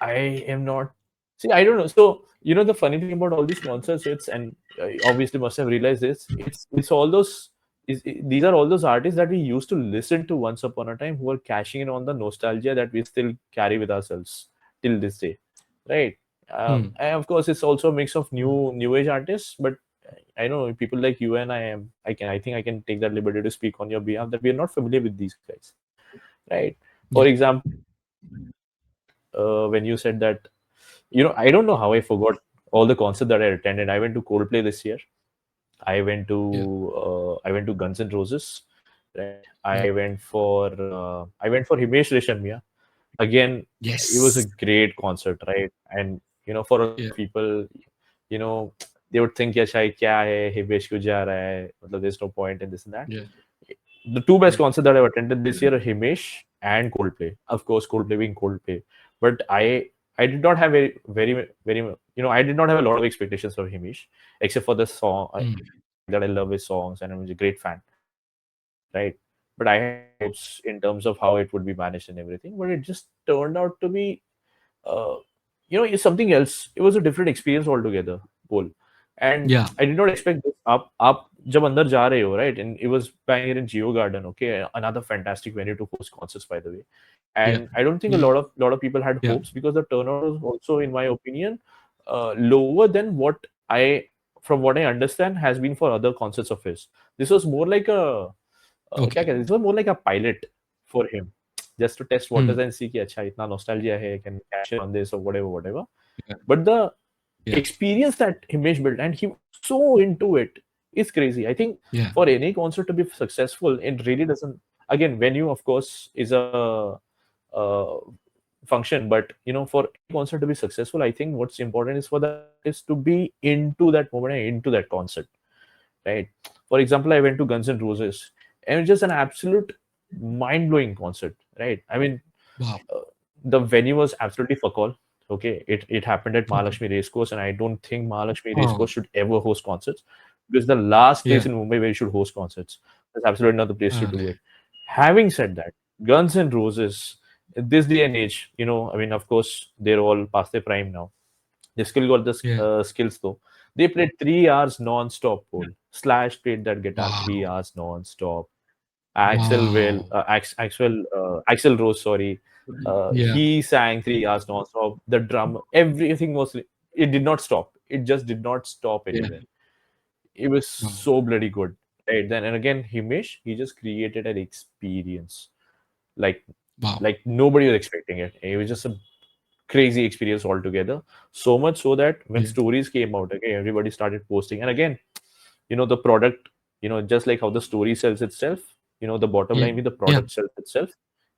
I am not. See, I don't know. So the funny thing about all these concerts, and obviously must have realized this. It's all those. These are all those artists that we used to listen to once upon a time who are cashing in on the nostalgia that we still carry with ourselves till this day, right? Hmm. And of course, it's also a mix of new age artists, but I know people like you and I think I can take that liberty to speak on your behalf that we are not familiar with these guys, right? For Yeah. example, when you said that, I don't know how I forgot all the concerts that I attended. I went to Coldplay this year. I went Yeah. to Guns N' Roses, right? Yeah. I went for Himesh Reshammiya. Again, it was a Yes. great concert, right? And for a lot Yeah. of people, you know, they would think, yeah, shai kya hai, Himesh kyun ja raha hai, matlab, there's no point in this and that. Yeah. The two best Yeah. concerts that I've attended this year are Himesh and Coldplay. Of course, Coldplay being Coldplay, but I did not have very I did not have a lot of expectations for Himesh, except for the song Mm. that I love his songs and I was a great fan, right? But I had high hopes in terms of how it would be managed and everything, but it just turned out to be uh, it's something else. It was a different experience altogether, Paul. And Yeah. I did not expect this. Up, जब अंदर जा रहे हो, right? And it was bang here in Geo Garden, okay, another fantastic venue to host concerts, by the way. Yeah. And I don't think a Yeah. lot of people had Yeah. hopes because the turnout was also, in my opinion, lower than what from what I understand, has been for other concerts of his. This was more like a क्या Okay. कहते हैं, this was more like a pilot for him, just to test waters Mm. and see कि अच्छा इतना nostalgia है, can cash in on this or whatever. Yeah. But the Yeah. experience that Himesh built, and he was so into it, is crazy. I think Yeah. for any concert to be successful, it really doesn't. Again, venue, of course, is a function, but for any concert to be successful, I think what's important is for the artist to be into that moment and into that concert, right? For example, I went to Guns N' Roses, and it's just an absolute mind-blowing concert, right? I mean, Wow. uh, the venue was absolutely fuck all. Okay, it happened at Okay. Mahalakshmi Racecourse, and I don't think Mahalakshmi Oh. Racecourse should ever host concerts because the last place Yeah. in Mumbai where you should host concerts. There's absolutely not the place to do Arre. it. Having said that, Guns N' Roses, in this day and age, I mean, of course, they're all past their prime now. They still got the Yeah. skills though. They played 3 hours non-stop. Paul Slash played that guitar three Wow. hours non-stop. Axel Will, Wow. Axel Rose, sorry, Yeah. he sang 3 hours non-stop. The drum, everything was. It did not stop. It just did not stop Yeah. anywhere. It was Wow. so bloody good. Right then, and again, Himesh, he just created an experience like Wow. like nobody was expecting it. It was just a crazy experience altogether. So much so that when Yeah. stories came out, okay, everybody started posting. And again, the product, just like how the story sells itself, the bottom Yeah. line with the Yeah. product sells itself.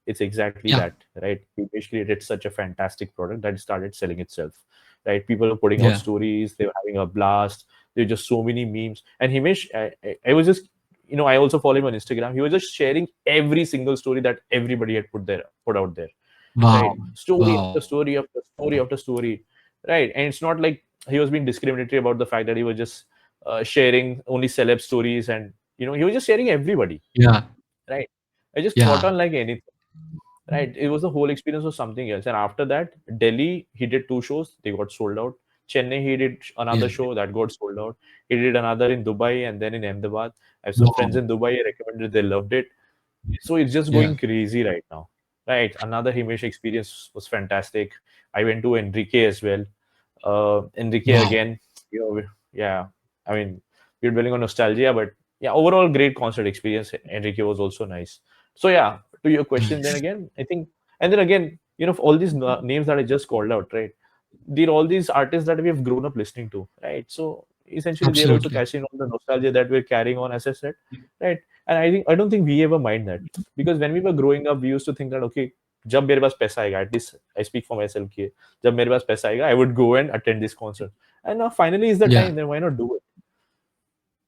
It's exactly Yeah. that, right? Himesh created such a fantastic product that it started selling itself, right? People are putting out Yeah. stories, they were having a blast. There were just so many memes. And Himesh, I was just, I also follow him on Instagram. He was just sharing every single story that everybody had put out there, right? Wow. Story Wow. after story after story after story, right? And it's not like he was being discriminatory about the fact that he was just sharing only celeb stories, and he was just sharing everybody, Yeah. right? I just caught Yeah. on like anything, right? It was the whole experience was something else. And after that, Delhi, he did 2 shows, they got sold out. Chennai, he did another Yeah. show that got sold out. He did another in Dubai and then in Ahmedabad. I have some friends Wow. in Dubai, I recommended, they loved it. So it's just Yeah. going crazy right now, right? Another Himesh experience was fantastic. I went to Enrique as well. Enrique Wow. again, yeah. I mean, we're dwelling on nostalgia, but yeah, overall great concert experience. Enrique was also nice. So yeah, to your question, then Nice. again, I think, and then again, all these names that I just called out, right? They're all these artists that we have grown up listening to, right? So essentially, they're also Absolutely. catching on the nostalgia that we're carrying on, as I said, right? And I don't think we ever mind that, because when we were growing up, we used to think that, okay, जब मेरे पास पैसा आएगा, at least I speak for myself कि जब मेरे पास पैसा आएगा, I would go and attend this concert. And now finally is the Yeah. time, then why not do it?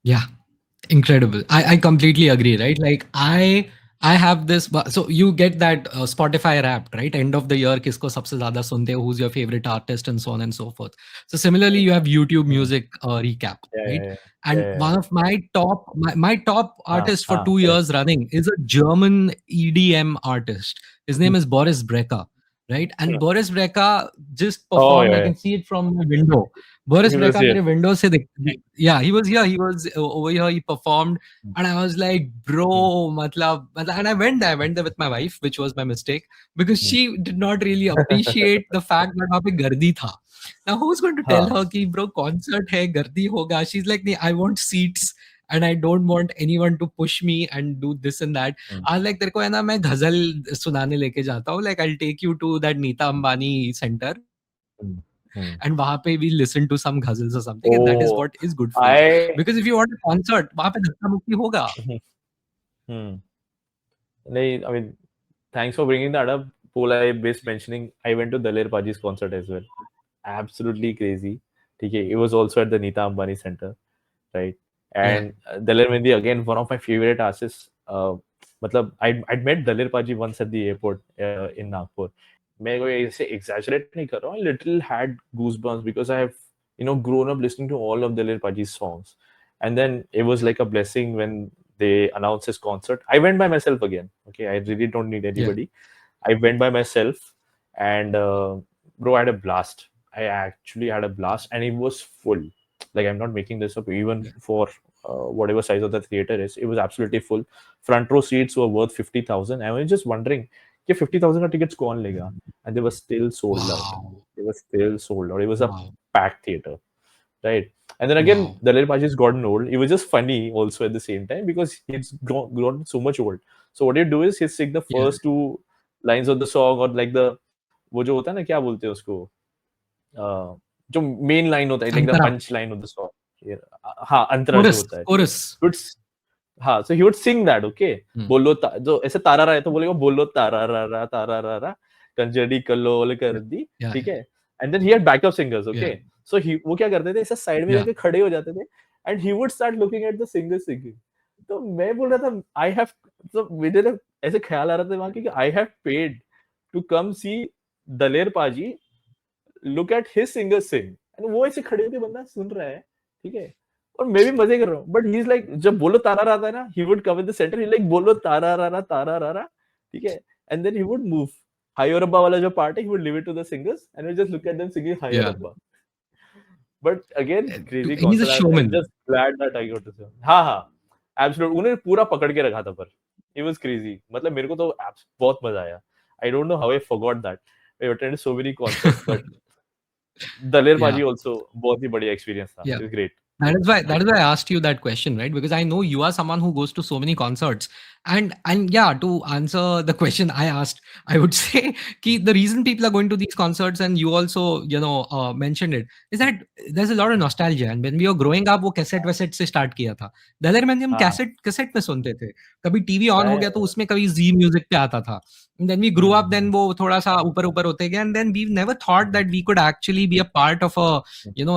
Yeah. Incredible. I completely agree, right? Like I have this so you get that Spotify Wrapped, right? End of the year kisko sabse zyada sunte ho, who's your favorite artist and so on and so forth. So similarly you have YouTube Hmm. Music recap, Yeah, right? yeah, yeah, And yeah, one yeah. of my top artists for two Correct. years running is a German EDM artist. His name is Boris Brecker, right? And Boris Brecker just Oh performed. I yeah, can see it from my window. Boris he was ब्रेका here. मेरे window से yeah, he was here, over here, he performed, and I was like, bro, Hmm. and I went there with my wife, which was my mistake, because Hmm. she did not really appreciate the fact that वहाँ पे गर्दी था. Now who's going to tell हाँ. her कि bro concert है, गर्दी होगा? She's like, नहीं, I want seats and I don't want anyone to push me and do this and that. Hmm. I was like, तेरे को है ना, मैं गजल सुनाने लेके जाता हूँ, like I'll take you to that Neeta Ambani center, Hmm. Hmm. and वहाँ पे we listen to some ghazals or something, and that is Oh, what is good for you. I. Because if you want a concert, वहाँ पे धक्का मुक्की होगा. Hmm. नहीं, I mean, thanks for bringing that up. Paul, I missed mentioning. I went to Daler Paji's concert as well. Absolutely crazy. Okay, it was also at the Nita Ambani Center, right? Yeah. And Dalir Mehndi, again, one of my favorite artists. Matlab, I'd met Dalir Paji once at the airport in Nagpur. मैं कोई ऐसे exaggerate नहीं कर रहा हूँ. I little had goosebumps because I have, grown up listening to all of Dalir Paji's songs. And then it was like a blessing when they announced his concert. I went by myself again. Okay, I really don't need Yeah. anybody. I went by myself, and bro, I had a blast. I actually had a blast, and it was full. Like, I'm not making this up. Even Yeah. for whatever size of the theater is, it was absolutely full. Front row seats were worth 50,000. I was just wondering, कि 50,000 का tickets कौन लेगा? And they were still sold out. Wow. They were still sold out. It was a Wow. packed theater, right? And then again, Wow. the Lil Paji's gotten old. It was just funny also at the same time because he's grown so much old. So what you do is he sing the Yeah. first two lines of the song, or like the वो जो होता है ना, क्या बोलते हैं उसको, जो मेन लाइन होता है, like the Antara. punch line of the song. Yeah. हाँ, अंतरा जो Chorus. होता है, ठीक है. Chorus. हाँ, so he would sing that, okay. Hmm. बोलो जो ऐसे तारा रहा है तो बोलेगा बोलो तारा रा रा कंजरी कलोल कर Yeah. दी, Yeah. ठीक है. And then he had backup singers, Yeah. Okay. So he वो क्या करते थे, ऐसे साइड में Yeah. जाके खड़े हो जाते थे, and he would start looking at the singer singing. तो मैं बोल रहा था, आई हैव, तो मुझे ना ऐसे ख्याल आ रहा था वहां की, I have paid to come see Daler paaji, look at his singer sing, and वो ऐसे खड़े होकर बंदा सुन रहा है, ठीक है. और मैं भी मजे कर रहा हूँ, बट ही इज लाइक, जब बोलो तारा रहा था ना, he would come in the center, he like बोलो तारा रा रा, ठीक है. And then he would move. हायर अब्बा वाला जो पार्ट है, he would leave it to the singers and we just look at them singing higher Yeah. abba. But again, crazy He's a concert. I'm showman. just glad that I got to see. हाँ हाँ, absolute. उन्होंने पूरा पकड़ के रखा था पर. It was crazy. मतलब मेरे को तो बहुत मजा आया. I don't know how I forgot that. I attended so many concerts, but Daler Yeah. पाजी also बहुत ही बढ़िया experience था. Yeah. It was great. That is why I asked you that question, right? Because I know you are someone who goes to so many concerts. And yeah, to answer the question I asked, I would say ki the reason people are going to these concerts, and you also, mentioned it, is that there's a lot of nostalgia. And when we were growing up, वो cassette वैसेट से start किया था. दलेर में हम हाँ cassette cassette में सुनते थे. कभी टीवी ऑन हो मैं गया तो उसमें कभी जी म्यूजिक पे आता था. And then we grew up, then हम्म वो थोड़ा सा ऊपर ऊपर होते गए, and then we've never thought that we could actually be a part of a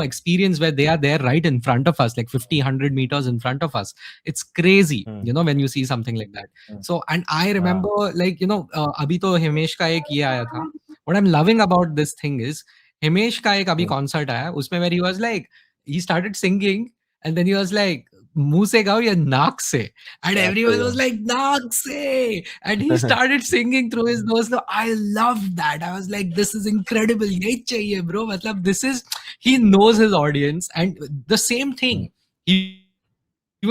experience where they are there right in front of us, like 50 100 meters in front of us. It's crazy, when you see something like that. So, and I हाँ remember, like, abhi to himesh ka ek ye aaya tha. What I'm loving about this thing is himesh ka ek abhi concert aaya usme, where he was like, he started singing, and then he was like, मुंह से गाओ या नाक से, and याद everyone करो. was like, naak se, and he started singing through his nose. So I loved that. I was like, this is incredible. Yahi chahiye, bro. Matlab, this is, he knows his audience. And the same thing, he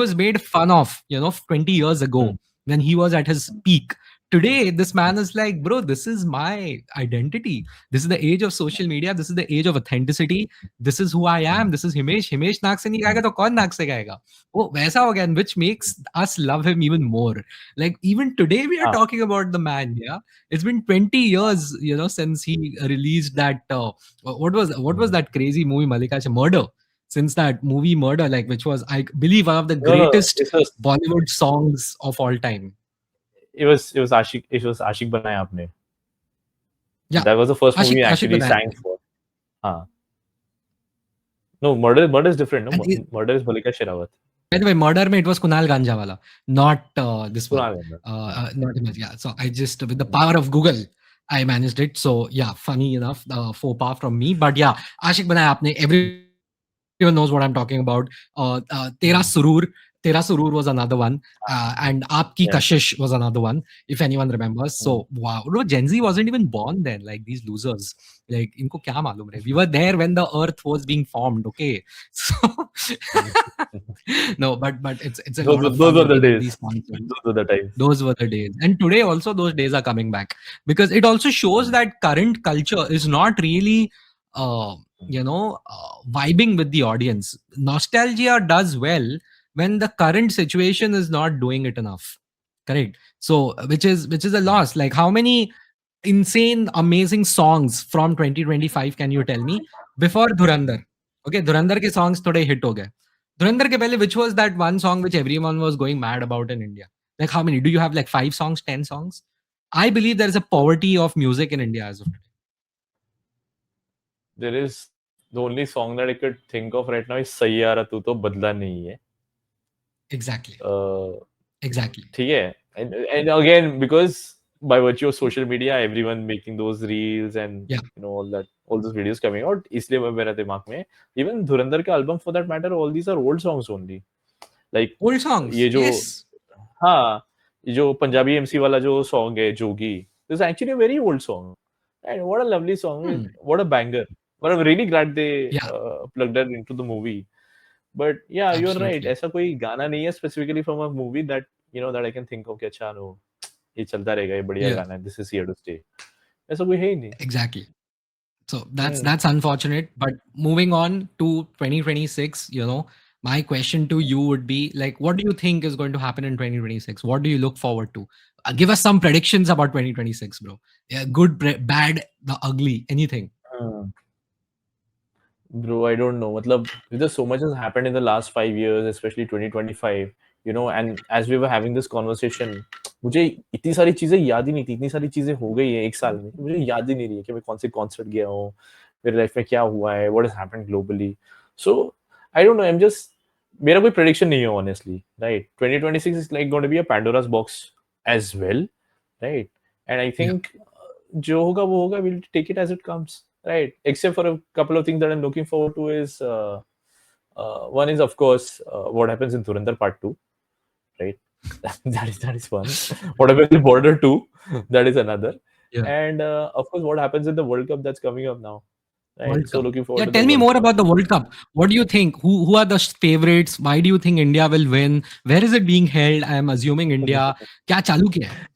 was made fun of, 20 years ago when he was at his peak. Today, this man is like, bro, this is my identity. This is the age of social media. This is the age of authenticity. This is who I am. This is Himesh. Himesh नाक से नहीं गाएगा तो कौन नाक से गाएगा? वो वैसा हो गया, and which makes us love him even more. Like, even today we are हाँ talking about the man. Yeah, it's been 20 years, since he released that. What was that crazy movie, Malika? Murder. Since that movie Murder, like, which was, I believe, one of the no, no, greatest Bollywood songs of all time. it was Ashik बनाया आपने. Yeah, That was the first movie Ashik I Ashik actually Banaya. sang for. हाँ. No, murder is different. No, And murder is Malika Sherawat. by the way, Murder mein, it was Kunal Ganjawala, not this one. Kunal Gandhi. Not Himaj. Yeah. So I just, with the power of Google, I managed it. So yeah, funny enough, faux pas from me. But yeah, Ashik Banaya Aapne, everyone knows what I'm talking about. Tera Surur was another one. And Aapki Yeah. Kashish was another one, if anyone remembers. So wow, no, Gen Z wasn't even born then, like these losers. Like, inko kya malum hai? We were there when the earth was being formed, okay? So no, but it's a lot of Those fun were the looking at days. these concerts. Those were the times. Those were the days. And today also those days are coming back, because it also shows that current culture is not really vibing with the audience. Nostalgia does well when the current situation is not doing it enough. Correct. So which is a loss. Like, how many insane, amazing songs from 2025 can you tell me before Dhurandhar? Okay, Dhurandhar ke songs today hit ho gaye. Dhurandhar ke pehle, which was that one song which everyone was going mad about in India? Like, how many? Do you have like 5 songs, 10 songs? I believe there is a poverty of music in India as of today. There is the only song that I could think of right now is Sayyara Tu To Badla Nahi Hai. Exactly. Uh, Exactly. ठीक है, and again because by virtue of social media everyone making those reels and Yeah. all those videos coming out, इसलिए मेरा दिमाग में even धुरंधर के album for that matter, all these are old songs only, like Old songs. ये जो Yes. हाँ, ये जो पंजाबी एमसी वाला जो सॉन्ग है जोगी, this is actually a very old song and what a lovely song, Hmm. what a banger, but I'm really glad they Yeah. plugged that into the movie. But yeah, you're right, Absolutely. ऐसा कोई गाना नहीं है specifically from a movie that that I can think of कि अच्छा no ये चलता रहेगा, ये बढ़िया Yeah. गाना है, this is here to stay, ऐसा कोई है ही नहीं. Exactly. So that's Hmm. that's unfortunate. But moving on to 2026, my question to you would be like, what do you think is going to happen in 2026? What do you look forward to? Give us some predictions about 2026, bro. Yeah, good, bad, the ugly, anything. Hmm. Bro, I don't know. मतलब, because so much has happened in the last 5 years, especially 2025, and as we were having this conversation, मुझे इतनी सारी चीजें याद ही नहीं थी, इतनी सारी चीजें हो गई है एक साल में, मुझे याद ही नहीं रही है कि मैं कौन से कॉन्सर्ट गया हूँ, मेरे लाइफ में क्या हुआ है, what has happened globally. So, I don't know, मेरा कोई prediction नहीं है, honestly, right? 2026 is like going to be a Pandora's box as well, right? And I Yeah. think जो होगा वो होगा, we'll take it as it comes, right? Except for a couple of things that I'm looking forward to is one is of course what happens in Dhurandhar Part 2, right? that is one. What happens in Border 2, that is another. Yeah. And of course what happens in the World Cup that's coming up now, right? World So Cup. looking Yeah, forward to the tell me World more Cup. about the World Cup. What do you think? Who are the favorites? Why do you think India will win? Where is it being held? I am assuming India. क्या चालू किया है?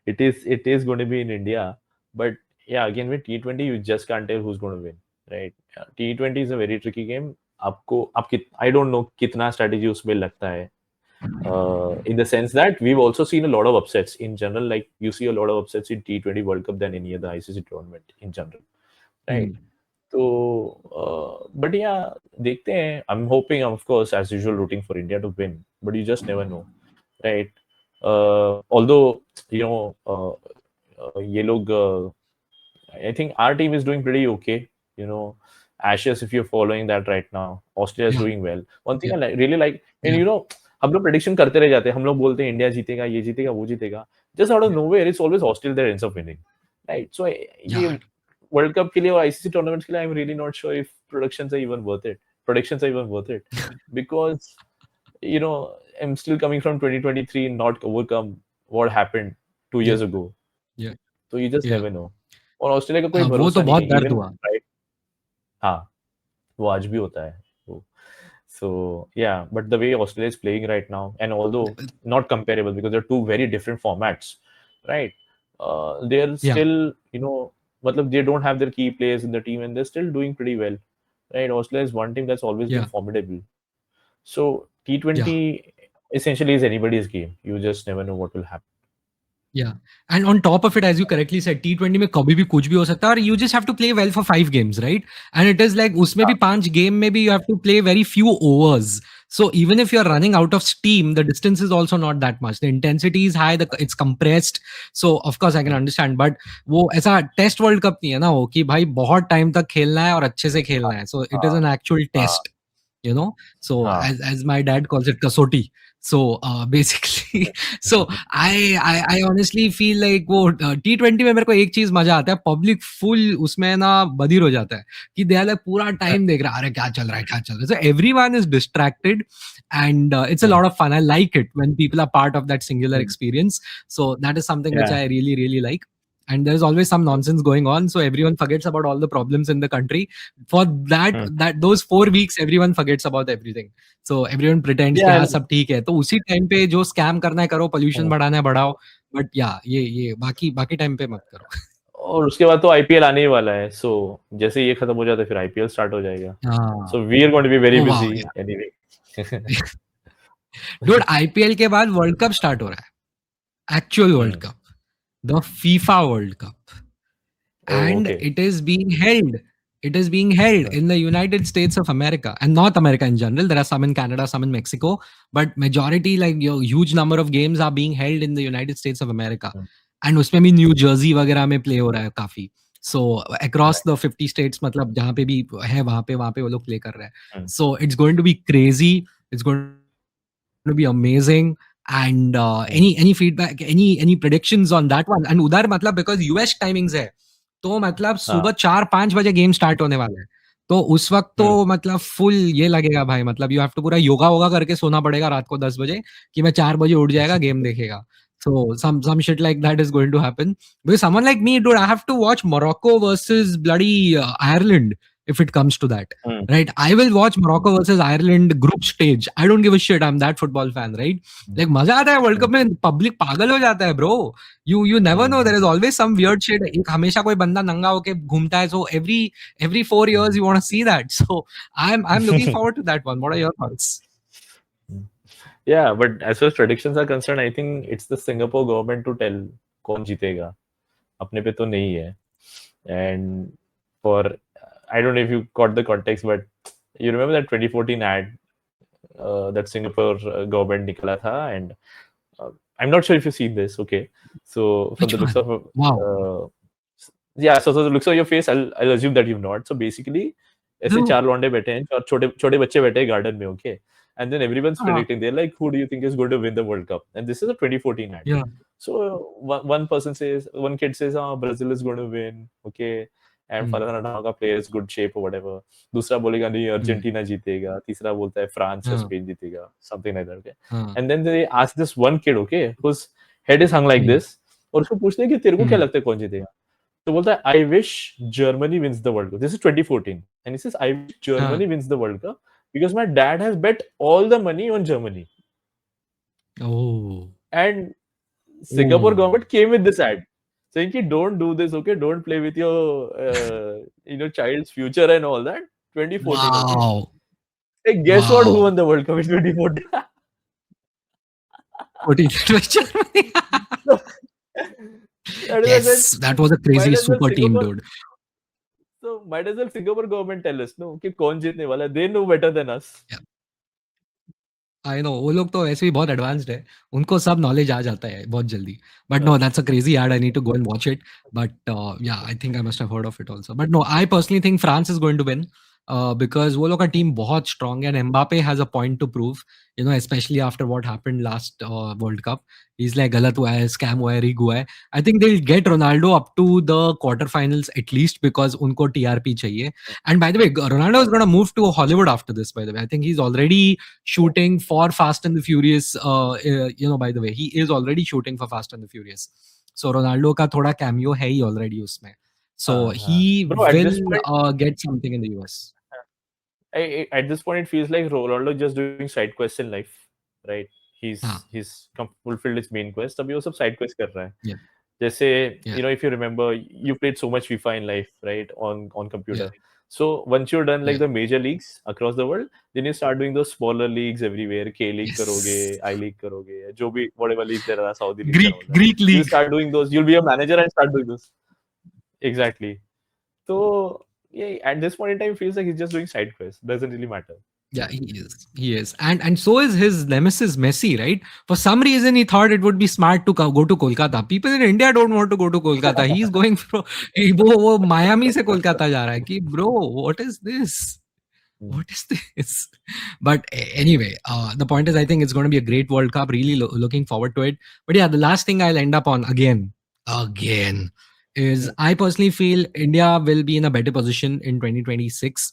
it is it is going to be in India, but yeah, again with T20 you just can't tell who's going to win, right? T20 is a very tricky game. आपको I don't know कितना strategy उसमें लगता है, in the sense that we've also seen a lot of upsets in general. Like you see a lot of upsets in T20 World Cup than any other ICC tournament in general, right? Hmm. So, but yeah, देखते हैं. I'm hoping, of course, as usual, rooting for India to win. But you just never know, right? Although ये लोग, I think our team is doing pretty okay. Ashes, if you're following that right now, Australia is Yeah. doing well. One thing Yeah. really like, and Yeah. हम लोग prediction करते रह जाते हैं. हम लोग बोलते हैं इंडिया जीतेगा, ये जीतेगा, वो जीतेगा. Just out of Yeah. nowhere, it's always Australia that ends up winning, right? So Yeah. ये वर्ल्ड कप के लिए और आईसीसी टूर्नामेंट्स के लिए I am really not sure if productions are even worth it because I'm still coming from 2023 not overcome what happened 2 years Yeah. ago. Yeah. So you just Yeah. never know. और Australia का कोई हाँ, वो तो भरोसा नहीं बहुत है दर्द इवन, हुआ। राइट? हाँ, वो आज भी होता है वो. So yeah, but the way Australia is playing right now, and although not comparable because they're two very different formats, right? They're Yeah. still, matlab they don't have their key players in the team, and they're still doing pretty well, right? Australia is one team that's always been Yeah. formidable. So Yeah. T20 essentially is anybody's game. You just never know what will happen. Yeah. And on top of it, as you correctly said, T20 में कभी भी कुछ भी हो सकता है और you just have to play well for 5 games, right? And it is like उसमें भी 5 game में भी you have to play very few overs. So even if you're running out of steam, the distance is also not that much. The intensity is high, it's compressed. So of course I can understand. But वो ऐसा test world cup नहीं है ना वो कि भाई बहुत time तक खेलना है और अच्छे से खेलना है. So it is हाँ an actual हाँ test. So हाँ. as my dad calls it kasoti. So basically so I honestly feel like वो T20 में मेरे को एक चीज मजा आता है, पब्लिक फुल उसमें ना बधिर हो जाता है कि दे आर लाइक पूरा टाइम देख रहा है, अरे क्या चल रहा है क्या चल रहा है. So everyone is distracted and it's a lot of fun. I like it when people are part of that singular experience. So that is something which Yeah. I really really like. And there's always some nonsense going on, so everyone forgets about all the problems in the country. For that those 4 weeks everyone forgets about everything. So everyone pretends कि Yeah. हाँ सब ठीक है. तो उसी time पे जो scam करना है करो, पोल्यूशन बढ़ाना है बढ़ाओ, बट या ये बाकी बाकी टाइम पे मत करो. और उसके बाद तो आईपीएल आने ही वाला है. सो जैसे ये खत्म हो जाता है फिर आईपीएल स्टार्ट हो जाएगा. हाँ. So we are going to be very Oh wow, busy yeah. Anyway. Dude, IPL के बाद वर्ल्ड कप स्टार्ट हो रहा है. Actual World Cup. The FIFA World Cup. Oh, And okay. it is being held. It is being held in the United States of America and North America in general. There are some in Canada, some in Mexico, but majority, like your huge number of games are being held in the United States of America. And उसमें भी new Jersey वगैरह में play हो रहा है काफी. So across Right. the 50 states, मतलब जहाँ पे भी है वहाँ पे वो लोग play कर रहे हैं. Mm. So it's going to be crazy. It's going to be amazing. And any feedback, any predictions on that one? And उधर मतलब because US timings है, तो मतलब सुबह हाँ. 4-5 बजे गेम स्टार्ट होने वाला है. तो उस वक्त तो Mm. मतलब फुल ये लगेगा भाई, मतलब यू हैव टू पूरा योगा वोगा करके सोना पड़ेगा रात को 10 बजे कि मैं 4 बजे उठ जाएगा गेम देखेगा. So some shit like that is going to happen. Because someone like me, dude, I have to watch Morocco versus bloody Ireland if it comes to that. Mm. Right? I will watch Mm. Morocco versus Ireland group stage. I don't give a shit. I'm that football fan, right? Like मजा आता है world cup Mm. में, public पागल हो जाता है bro. You never know. Mm. There is always some weird shit. एक हमेशा कोई बंदा नंगा होके घूमता है. So every 4 years you want to see that. So I'm looking forward to that one. What are your thoughts? Yeah, but as far as predictions are concerned, I think it's the Singapore government to tell कौन जीतेगा. अपने पे तो नहीं है. And for I don't know if you caught the context, but you remember that 2014 ad that Singapore government निकला था, and I'm not sure if you've seen this. Okay, so from Which the looks one? of Wow. yeah, so the looks of your face, I'll assume that you've not. So basically, ऐसे No. चार लौंडे बैठे हैं और छोटे छोटे बच्चे बैठे हैं गार्डन में. Okay, and then everyone's Uh, predicting. They're like, who do you think is going to win the World Cup? And this is a 2014 ad. yeah. So one person says, one kid says, "Ah, Brazil is going to win." Okay, and Hmm. फलाना Dhaka player is good shape or whatever. दूसरा बोलेगा नहीं Hmm. Argentina जीतेगा. तीसरा बोलता है France या हाँ, स्पेन जीतेगा. Something like that. Okay, हाँ. and then they ask this one kid, okay, whose head is hung like Hmm. this, और उसको पूछते हैं कि तेरे को क्या Hmm. लगता है कौन जीतेगा. तो बोलता है I wish Germany wins the world cup. This is 2014 and he says I wish हाँ. Germany wins the world cup because my dad has bet all the money on Germany. Oh. And Singapore Oh. government came with this ad saying ki don't do this, okay, don't play with your child's future and all that. 2014, okay. Wow. Hey, guess what, who Wow. won the World Cup in 2014? 14 Germany. So, that is, I said, Yes, that was a might crazy as well super team, Singapore, dude. so might as well Singapore government tell us, no, कि कौन जीतने वाला है. They know better than us. Yeah. I know, वो लोग तो ऐसे भी बहुत एडवांस्ड है, उनको सब नॉलेज आ जाता है बहुत जल्दी. But no, that's a crazy ad. I need to go and watch it. But yeah, I think I must have heard of it also. But no, I personally think France is going to win because वो लोग का team बहुत strong है and Mbappe has a point to prove, you know, specially after what happened last world cup. Is like गलत हुआ है, scam हुआ है, रिग हुआ है. I think they will get Ronaldo up to the quarter finals at least because उनको TRP चाहिए. And by the way, Ronaldo is going to move to Hollywood after this. By the way, I think he's already shooting for Fast and the Furious. By the way, he is already shooting for Fast and the Furious. So Ronaldo का थोड़ा cameo है ही already उसमें. So हाँ, he हाँ. Bro, at will this point, get something in the US. at this point, it feels like Ronaldo just doing side quests in life, right? हाँ, He's fulfilled his main quest. अभी वो सब side quest कर रहा है. yeah, जैसे, yeah, if you remember, you played so much FIFA in life, right? On computer. yeah, So once you're done like yeah. the major leagues across the world, then you start doing those smaller leagues everywhere. K League करोगे, Yes. I League करोगे, जो भी whatever leagues there are, Saudi leagues and Greek all that. Greek You'll League. start doing those. You'll be a manager and start doing those. Exactly. So yeah, at this point in time, it feels like he's just doing side quests. Doesn't really matter. Yeah, he is. He is. And so is his nemesis Messi, right? For some reason, he thought it would be smart to go to Kolkata. People in India don't want to go to Kolkata. He's going from वो Miami से कोलकाता जा रहा है कि bro, what is this? Hmm. What is this? But anyway, the point is, I think it's going to be a great World Cup. Really looking forward to it. But yeah, the last thing I'll end up on again, is I personally feel India will be in a better position in 2026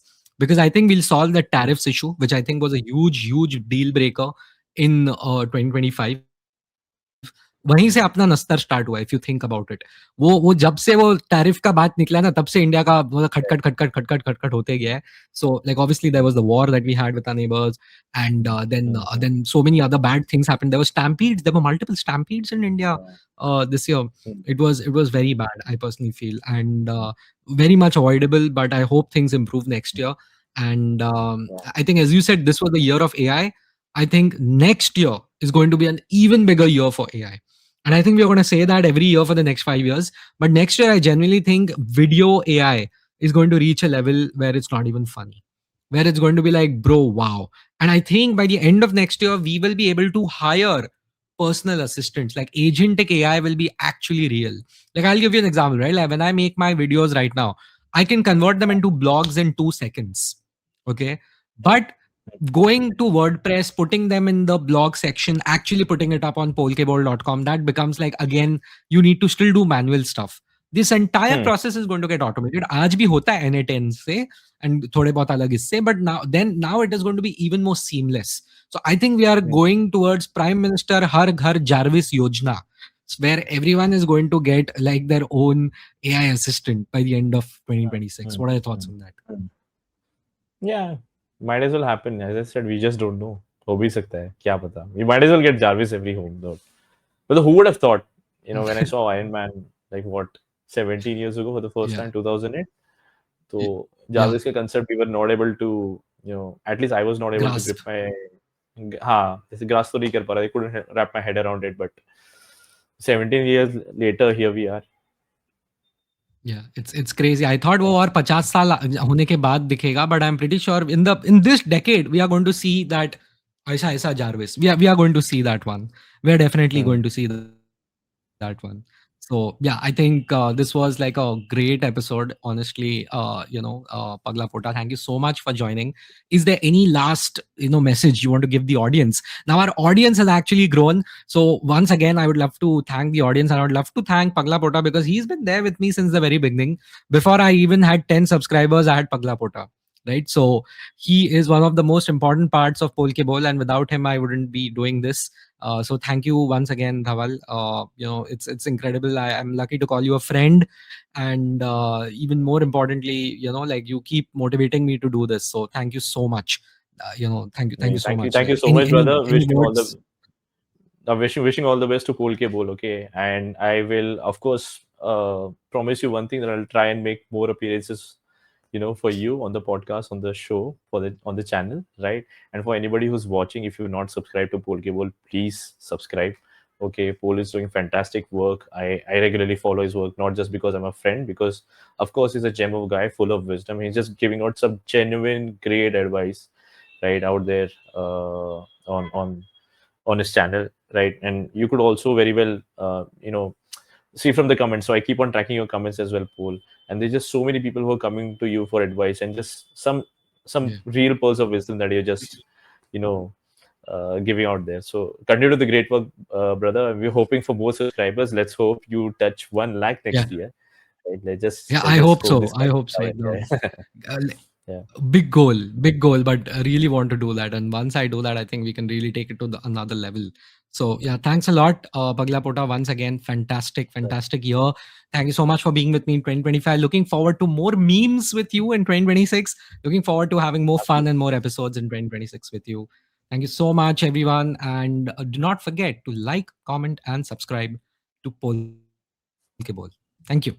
because I think we'll solve the tariffs issue, which I think was a huge deal breaker in 2025. वहीं से अपना नस्तर start हुआ, if you think about it. वो जब से वो tariff का बात निकला ना, तब से इंडिया का मतलब खटखट खटखट खटखट खटखट होते गया है. So like obviously there was the war that we had with our neighbors, and then so many other bad things happened. There were stampedes. There were multiple stampedes in India this year. Hmm. It was very bad, I personally feel, and very much avoidable. But I hope things improve next year. And Yeah. I think, as you said, this was the year of AI. I think next year is going to be an even bigger year for AI. And I think we're going to say that every year for the next 5 years. But next year, I genuinely think video AI is going to reach a level where it's not even funny, where it's going to be like, bro, wow. And I think by the end of next year, we will be able to hire personal assistants, like agentic AI will be actually real. Like I'll give you an example, right? Like when I make my videos right now, I can convert them into blogs in 2 seconds. Okay. But going to WordPress, putting them in the blog section, actually putting it up on polkebowl.com, that becomes like, again, you need to still do manual stuff. This entire Hmm. process is going to get automated. आज भी होता है NA10 से and थोड़े बहुत अलग इससे, but now it is going to be even more seamless. So I think we are Hmm. going towards Prime Minister Har Ghar Jarvis Yojana, where everyone is going to get like their own AI assistant by the end of 2026. Hmm. What are your thoughts Hmm. on that? Hmm. Yeah, might as well happen. As I said, we just don't know. हो भी सकता है, क्या पता. We might as well get Jarvis every home though. But who would have thought? When I saw Iron Man, like what, 17 years ago for the first Yeah. time, 2008. So Yeah. Jarvis के concept we were not able to, at least I was not able to grip Grasp. my, हाँ, जैसे grasp तो नहीं कर पा रहा. I couldn't wrap my head around it, but 17 years later, here we are. Yeah, it's crazy. I thought वो और 50 साल होने के बाद दिखेगा, but I'm pretty sure in this decade we are going to see that ऐसा Jarvis. We are going to see that one. We are definitely Hmm. going to see that one. So yeah, I think this was like a great episode. Honestly, Pagla Potta, thank you so much for joining. Is there any last message you want to give the audience? Now our audience has actually grown. So once again, I would love to thank the audience, and I would love to thank Pagla Potta because he's been there with me since the very beginning. Before I even had 10 subscribers, I had Pagla Potta. Right. So he is one of the most important parts of Polke Bowl, and without him, I wouldn't be doing this. So thank you once again, Dhawal. It's incredible. I'm lucky to call you a friend, and even more importantly, like you keep motivating me to do this. So thank you so much. Thank you so much. Thank you so Any much, any brother. any Wishing all words? the wishing all the best to Polke Bowl, okay? And I will, of course, promise you one thing that I'll try and make more appearances, for you on the podcast, on the show, on the channel, right? And for anybody who's watching, if you're not subscribed to Polke Bowl, please subscribe. Okay, Paul is doing fantastic work. I regularly follow his work, not just because I'm a friend, because of course he's a gem of guy, full of wisdom. He's just giving out some genuine, great advice, right out there on his channel, right? And you could also very well, see from the comments. So I keep on tracking your comments as well, Paul. And there's just so many people who are coming to you for advice and just some Yeah. real pearls of wisdom that you're just, giving out there. So continue to the great work, brother. We're hoping for more subscribers. Let's hope you touch 1 lakh Yeah. next year. Right? Let's just Yeah. let's I just hope hope so. this I can hope so. fly. Yeah. Uh, Yeah. big goal, but I really want to do that. And once I do that, I think we can really take it to another level. So yeah, thanks a lot, Pagla Pota. Once again, fantastic year. Thank you so much for being with me in 2025. Looking forward to more memes with you in 2026. Looking forward to having more fun and more episodes in 2026 with you. Thank you so much, everyone. And do not forget to like, comment, and subscribe to Polke Bowl. Thank you.